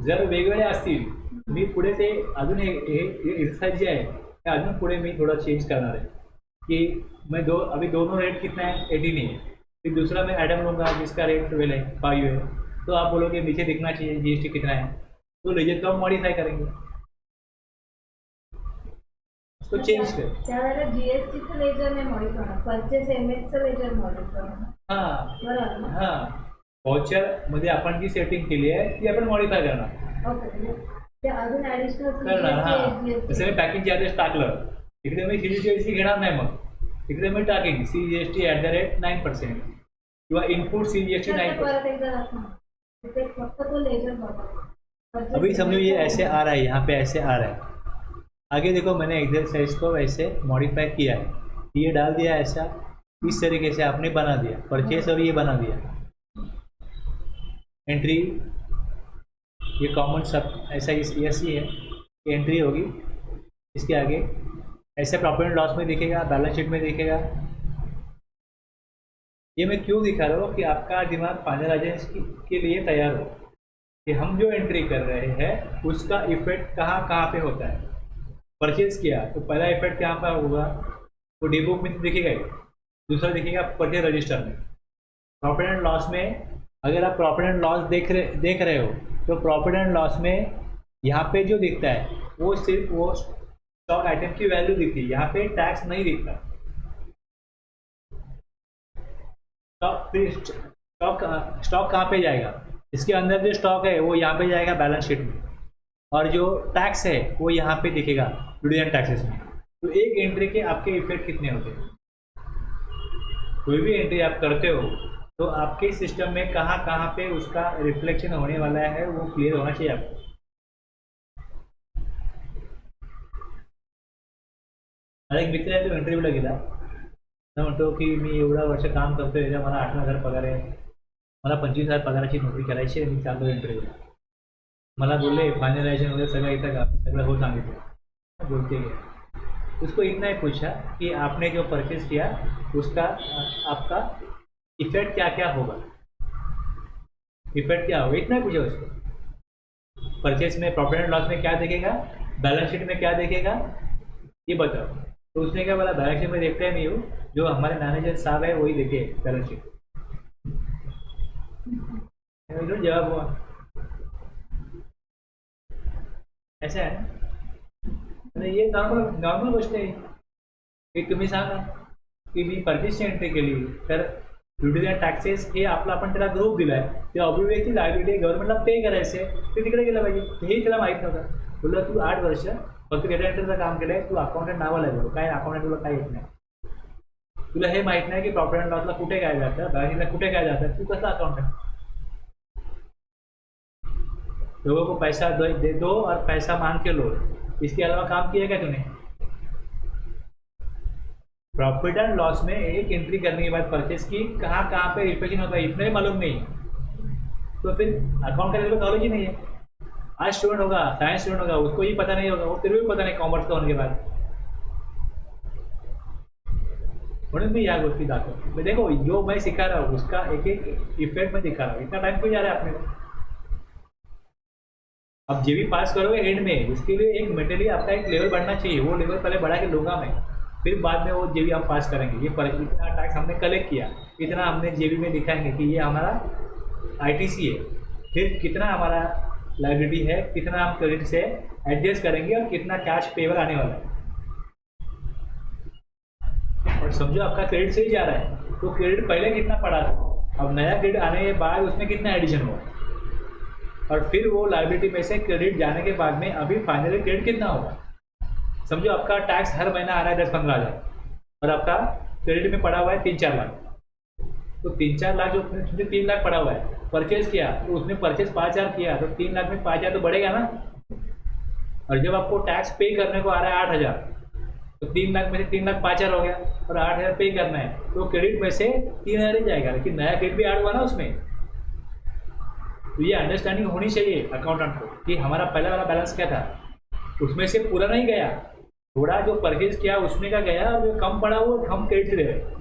जर वेगवेगळे असतील मी पुढे ते अजून हे एक्सरसाइज जे आहे ते अजून पुढे मी थोड़ा चेंज करना है कि मैं अभी दोनों रेट कितना है 18 है, फिर दूसरा मैं आइटम लूँगा जिसका रेट 12 है 5 है, तो आप बोलोगे नीचे दिखना चाहिए जीएसटी कितना है, तो लेजर को हम मॉडिफाई करेंगे, उसको चेंज कर। त्यावेळेला जीएसटीचं लेजर नाही मॉडिफाय होणार, परचेस इमेजचं लेजर मॉडिफाय होणार. हां बरोबर ना? हां, व्हाउचरमध्ये आपण जी सेटिंग केली आहे ती आपण मॉडिफाय करणार. ओके, ते अजून ॲडिशनल करणार हां, जसं मी पॅकिंग चार्जेस टाकलं इकडे मी सीजीएसटी घेणार नाही, मग तिकडे मी टाकेन CGST @9% किंवा इनपुट CGST 9%। परत एकदा दाखवा ते फक्त तो लेजर बघा. अभी समझो ये ऐसे आ रहा है, यहाँ पे ऐसे आ रहा है, आगे देखो मैंने एक्सरसाइज को वैसे मॉडिफाई किया है, ये डाल दिया ऐसा, इस तरीके से आपने बना दिया परचेस और ये बना दिया एंट्री, ये कॉमन सब ऐसा ऐसी है, एंट्री होगी, इसके आगे ऐसे प्रॉफिट एंड लॉस में दिखेगा, बैलेंस शीट में दिखेगा। ये मैं क्यों दिखा रहा हूँ कि आपका दिमाग फाइनलाइजेशन के लिए तैयार हो कि हम जो एंट्री कर रहे हैं उसका इफेक्ट कहाँ कहाँ पे होता है। परचेज किया तो पहला इफेक्ट कहाँ पर होगा, तो डी बुक में तो दिखेगा ही, दूसरा दिखेगा परचेज रजिस्टर में। प्रॉफिट एंड लॉस में अगर आप प्रॉफिट एंड लॉस देख रहे हो तो प्रॉफिट एंड लॉस में यहाँ पे जो दिखता है वो सिर्फ वो स्टॉक आइटम की वैल्यू दिखती है, यहाँ पे टैक्स नहीं दिखता। स्टॉक कहाँ पे जाएगा, इसके अंदर जो स्टॉक है वो यहाँ पे जाएगा बैलेंस शीट में, और जो टैक्स है वो यहाँ पे दिखेगा डिविडेंड टैक्सेस में। तो एक एंट्री के आपके इफेक्ट कितने होते हैं? कोई भी एंट्री आप करते हो तो आपके सिस्टम में कहाँ कहाँ पे उसका रिफ्लेक्शन होने वाला है वो क्लियर होना चाहिए आपको। मला एक मित्र आहे तो इंटरव्ह्यूला गेला, तो म्हणतो की मी एवढा वर्ष काम करतोय, याच्या मला 8,000 पगार आहे, मला 25,000 पगाराची नोकरी करायची आहे, मी चाललो इंटरव्ह्यूला. मला बोलले फाइनलाइजेशन वगैरह सगळं इथं का सगळं हो सांगितलं, बोलते गया. उसको इतना ही पूछा कि आपने जो परचेज किया उसका आपका इफेक्ट क्या क्या होगा, इफेक्ट क्या होगा, इतना ही पूछा उसको. परचेज में प्रॉफिट एंड लॉस में क्या देखेगा, बैलेंस शीट में क्या देखेगा, ये बताओ. तो उसने क्या बोला, बैलेंस शीट में देखते नहीं हूँ, जो हमारे मैनेजर साहब है वही देखे बैलेंस शीट. जवाब हुआ ऐसा है ना. आणि ये नॉर्मल गोष्ट आहे की तुम्ही सांगा की मी परचेसची एंट्री केली तर ड्युटी अँड टॅक्सेस हे आपलं आपण त्याला ग्रुप दिलाय, ते ऑब्लिगेटली लायबिलिटी गव्हर्नमेंटला पे करायचे, ते तिकडे गेलं पाहिजे. हेही त्याला माहीत नव्हतं. बोललं तू 8 वर्ष फक्त डेटा एंट्रीचं काम केलंय, तू अकाउंटंट नावाला आहे, बोलू काय अकाउंटंट तुला काय येत नाही, तुला हे माहीत नाही की प्रॉफिट अँड लॉसला कुठे काय जातं, बॅलन्सला कुठे काय जातं, तू कसं अकाउंटंट. लोगों को पैसा दे दो और पैसा मांग के लो, इसके अलावा काम किया क्या तूने. प्रॉफिट एंड लॉस में एक एंट्री करने के बाद परचेस की कहाँ कहाँ पे रिफ्लेक्शन होता है इतना ही मालूम नहीं, तो फिर अकाउंट का नॉलेज ही नहीं है. आज स्टूडेंट होगा, साइंस स्टूडेंट होगा, उसको ही पता नहीं होगा, वो फिर भी पता नहीं कॉमर्स का होने के बाद. म्हणून मी या गोष्टी दाखवतो. देखो जो मैं सिखा रहा हूँ उसका एक एक इफेक्ट मैं दिखा रहा हूँ. इतना टाइम क्यों जा रहा है अपने को. अब जेबी पास करोगे एंड में, उसके लिए एक मेंटली आपका एक लेवल बढ़ना चाहिए. वो लेवल पहले बढ़ा के लूँगा मैं, फिर बाद में वो जेबी हम पास करेंगे. ये इतना टैक्स हमने कलेक्ट किया, इतना हमने जेबी में दिखाएंगे कि ये हमारा आईटीसी है, फिर कितना हमारा लाइबिलिटी है, कितना हम क्रेडिट से एडजस्ट करेंगे और कितना कैश पेवर आने वाला है. और समझो आपका क्रेडिट से ही जा रहा है, तो क्रेडिट पहले कितना पड़ा था, अब नया क्रेडिट आने के बाद उसमें कितना एडिशन हुआ, और फिर वो लाइबिलिटी में से क्रेडिट जाने के बाद में अभी फाइनली क्रेडिट कितना होगा. समझो आपका टैक्स हर महीना आ रहा है 10-15 हज़ार और आपका क्रेडिट में पड़ा हुआ है 3-4 लाख. तो 3-4 लाख जो 3 लाख पड़ा हुआ है, परचेज किया तो उसने परचेज 5,000 किया, तो 3 लाख में 5,000 तो बढ़ेगा ना. और जब आपको टैक्स पे करने को आ रहा है 8,000, तो 3 लाख में से 3 लाख 5,000 हो गया और 8,000 पे करना है, तो क्रेडिट में से 3,000 ही जाएगा, लेकिन नया क्रेडिट भी ऐड हुआ ना उसमें. तो ये अंडरस्टैंडिंग होनी चाहिए अकाउंटेंट को कि हमारा पहला वाला बैलेंस क्या था, उसमें से पूरा नहीं गया, थोड़ा जो परचेज किया उसमें का गया, और जो कम पड़ा वो हम क्रेडिट दे रहे.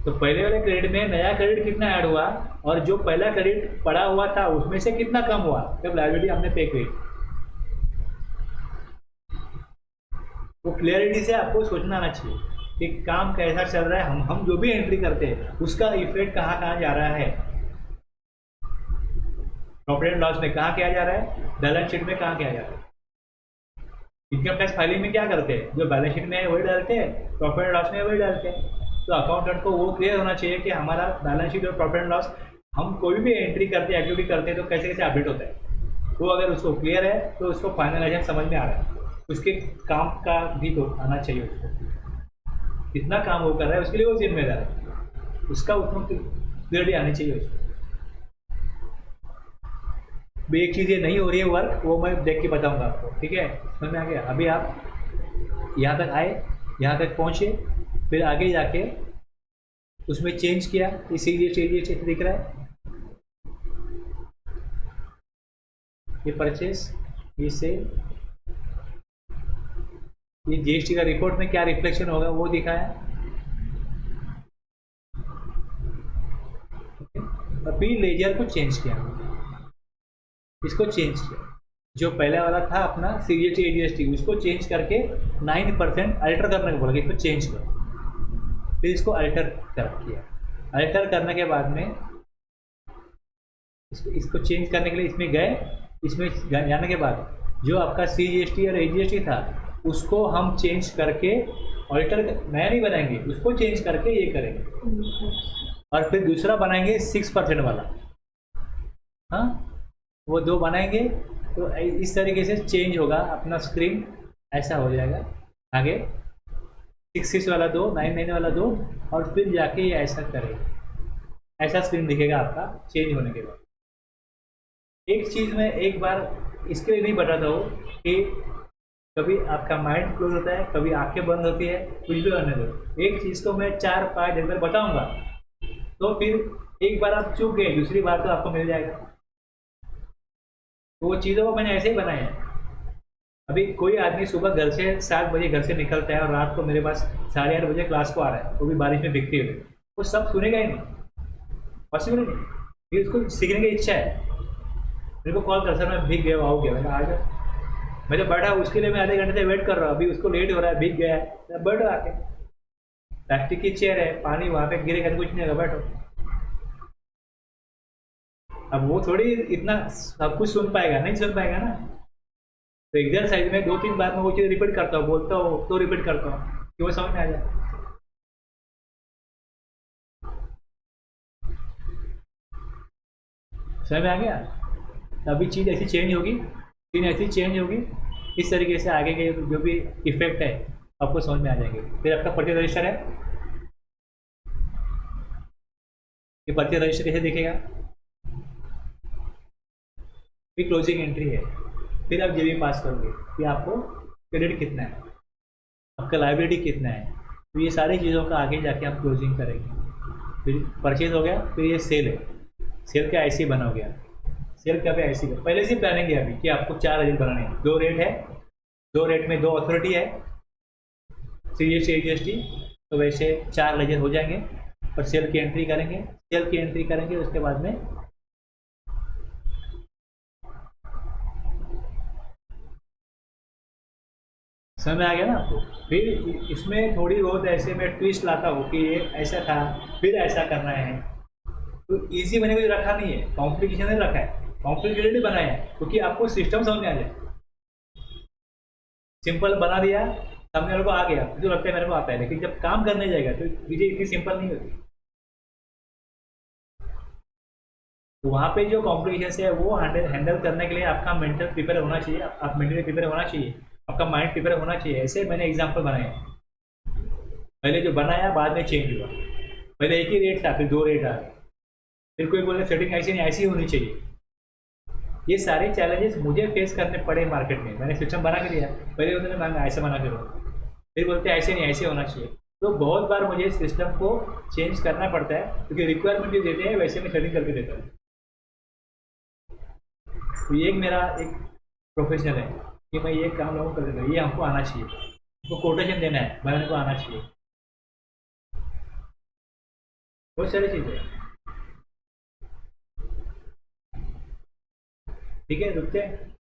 तो पहले वाले क्रेडिट में नया क्रेडिट कितना ऐड हुआ और जो पहला क्रेडिट पड़ा हुआ था उसमें से कितना कम हुआ जब लायबिलिटी हमने पे की. तो क्लियरिटी से आपको सोचना आना चाहिए कि काम कैसा चल रहा है, हम जो भी एंट्री करते हैं उसका इफेक्ट कहाँ कहाँ जा रहा है. प्रॉफिट एंड लॉस में कहाँ क्या जा रहा है, बैलेंस शीट में कहाँ क्या जा रहा है. इनकम टैक्स फाइलिंग में क्या करते हैं, जो बैलेंस शीट में है वही डालते हैं, प्रॉफिट एंड लॉस में वही डालते हैं. तो अकाउंटेंट को वो क्लियर होना चाहिए कि हमारा बैलेंस शीट और प्रॉफिट एंड लॉस हम कोई भी एंट्री करते हैं, एक्टिविटी करते हैं, तो कैसे कैसे अपडेट होता है. वो अगर उसको क्लियर है तो उसको फाइनलाइजेशन समझ में आ रहा है, उसके काम का भी तो आना चाहिए उसको, कितना काम वो कर रहा है उसके लिए वो जिम्मेदार है, उसका उतना क्लियरिटी आनी चाहिए उसको. एक चीज़ ये नहीं हो रही है वर्क, वो मैं देख के बताऊंगा आपको, ठीक है. समझ में आ गया. अभी आप यहाँ तक आए, यहाँ तक पहुँचे, फिर आगे जाके उसमें चेंज किया, इसीलिए दिख रहा है ये परचेस, ये सेल, ये जीएसटी का रिपोर्ट में क्या रिफ्लेक्शन होगा वो दिखाया. अभी लेजर को चेंज किया, इसको चेंज किया, जो पहले वाला था अपना सीजीएसटी एजीएसटी उसको चेंज करके 9% अल्टर करने को बोला कि इसको चेंज करो. फिर इसको अल्टर कर किया, अल्टर करने के बाद में इसको चेंज करने के लिए इसमें गए, इसमें जाने के बाद जो आपका सीजीएसटी और एजीएसटी था उसको हम चेंज करके अल्टर, नया नहीं बनाएंगे, उसको चेंज करके ये करेंगे, और फिर दूसरा बनाएंगे 6% वाला. हाँ, वो 2 बनाएंगे तो इस तरीके से चेंज होगा अपना स्क्रीन, ऐसा हो जाएगा आगे 6 वाला 2, 9 वाला 2, और फिर जाके ये ऐसा करेगा, ऐसा स्क्रीन दिखेगा आपका चेंज होने के बाद। एक चीज़ मैं एक बार इसके लिए नहीं बताता हूँ कि कभी आपका माइंड क्लोज होता है, कभी आंखें बंद होती है, कुछ भी करने दो। एक चीज़ को मैं 4-5 एक बार बताऊँगा तो फिर एक बार आप चूक गए, दूसरी बार तो आपको मिल जाएगा। तो वो चीज़ों को मैंने ऐसे ही बनाया है। अभी कोई आदमी सुबह घर से 7 बजे घर से निकलता है और रात को मेरे पास 8:30 बजे क्लास को आ रहा है, वो भी बारिश में भीगते हुए, वो सब सुनेगा ही नहीं, पॉसिबल ही नहीं। ये उसको सीखने की इच्छा है। मेरे को कॉल कर, सर मैं भीग गया, आओ गया, मैंने आ जाओ। मैं जब बैठा उसके लिए मैं आधे घंटे से वेट कर रहा हूँ, अभी उसको लेट हो रहा है, भीग गया है, बैठो आके, प्लास्टिक की चेयर है, पानी वहाँ पे गिरेगा तो कुछ नहीं होगा, बैठो। अब वो थोड़ी इतना सब कुछ सुन पाएगा, नहीं सुन पाएगा ना। तो एक्सरसाइज में 2-3 बार मैं वो चीज़ रिपीट करता हूँ, बोलता हूँ तो रिपीट करता हूँ कि वो समझ में आ जाए। समझ में आ गया? अभी चीज़ ऐसी चेंज होगी, चीज़ ऐसी चेंज होगी, इस तरीके से आगे के जो भी इफेक्ट है आपको समझ में आ जाएंगे। फिर आपका परचेज रजिस्टर है, ये परचेज रजिस्टर कैसे दिखेगा? फिर क्लोजिंग एंट्री है, फिर आप जेबी पास करोगे कि आपको क्रेडिट कितना है, आपका लाइबिलिटी कितना है। तो ये सारी चीज़ों का आगे जाके आप क्लोजिंग करेंगे। फिर परचेज हो गया, फिर ये सेल है, सेल का ऐसे बना हो गया। सेल का भी ऐसे पहले से प्लानिंग है अभी कि आपको 4 रेट बनाने हैं, 2 रेट है, 2 रेट में 2 अथॉरिटी है, CGST GST, तो वैसे 4 लेजर हो जाएंगे। और सेल की एंट्री करेंगे, सेल की एंट्री करेंगे, उसके बाद में समझ में आ गया ना आपको। फिर इसमें थोड़ी बहुत ऐसे मैं ट्विस्ट लाता हूँ कि ये ऐसा था, फिर ऐसा करना है। तो इजी मैंने कुछ रखा नहीं है, कॉम्प्लिकेशन नहीं रखा है, कॉम्प्लिकेटेड बनाया है क्योंकि आपको सिस्टम समझ में आ जाए। सिंपल बना दिया, सामने वाले को आ गया, जो लगता है मेरे को आता है, लेकिन जब काम करने जाएगा तो चीज़ें इतनी सिंपल नहीं होती। तो वहाँ पे जो कॉम्प्लिकेशन है वो हैंडल करने के लिए आपका मेंटल प्रिपेयर होना चाहिए, आप मेंटली प्रिपेयर होना चाहिए, आपका माइंड प्रिपेयर होना चाहिए। ऐसे मैंने एग्जाम्पल बनाए, पहले जो बनाया बाद में चेंज हुआ, पहले एक ही रेट था, फिर 2 रेट आ गए, फिर कोई बोले सेटिंग ऐसी नहीं, ऐसी होनी चाहिए। ये सारे चैलेंजेस मुझे फेस करने पड़े मार्केट में। मैंने सिस्टम बना के दिया, पहले उन्होंने मांगा ऐसा बना करो, फिर बोलते ऐसे नहीं, ऐसे होना चाहिए। तो बहुत बार मुझे सिस्टम को चेंज करना पड़ता है क्योंकि रिक्वायरमेंट जो देते हैं वैसे मैं सेटिंग करके देता हूँ। तो ये एक मेरा एक प्रोफेशन है कि मैं ये काम लोगों को कर देता हूँ, ये हमको आना चाहिए, हमको कोटेशन देना है, बनाने को आना चाहिए, बहुत सारी चीज़ें। ठीक है, रुकते हैं।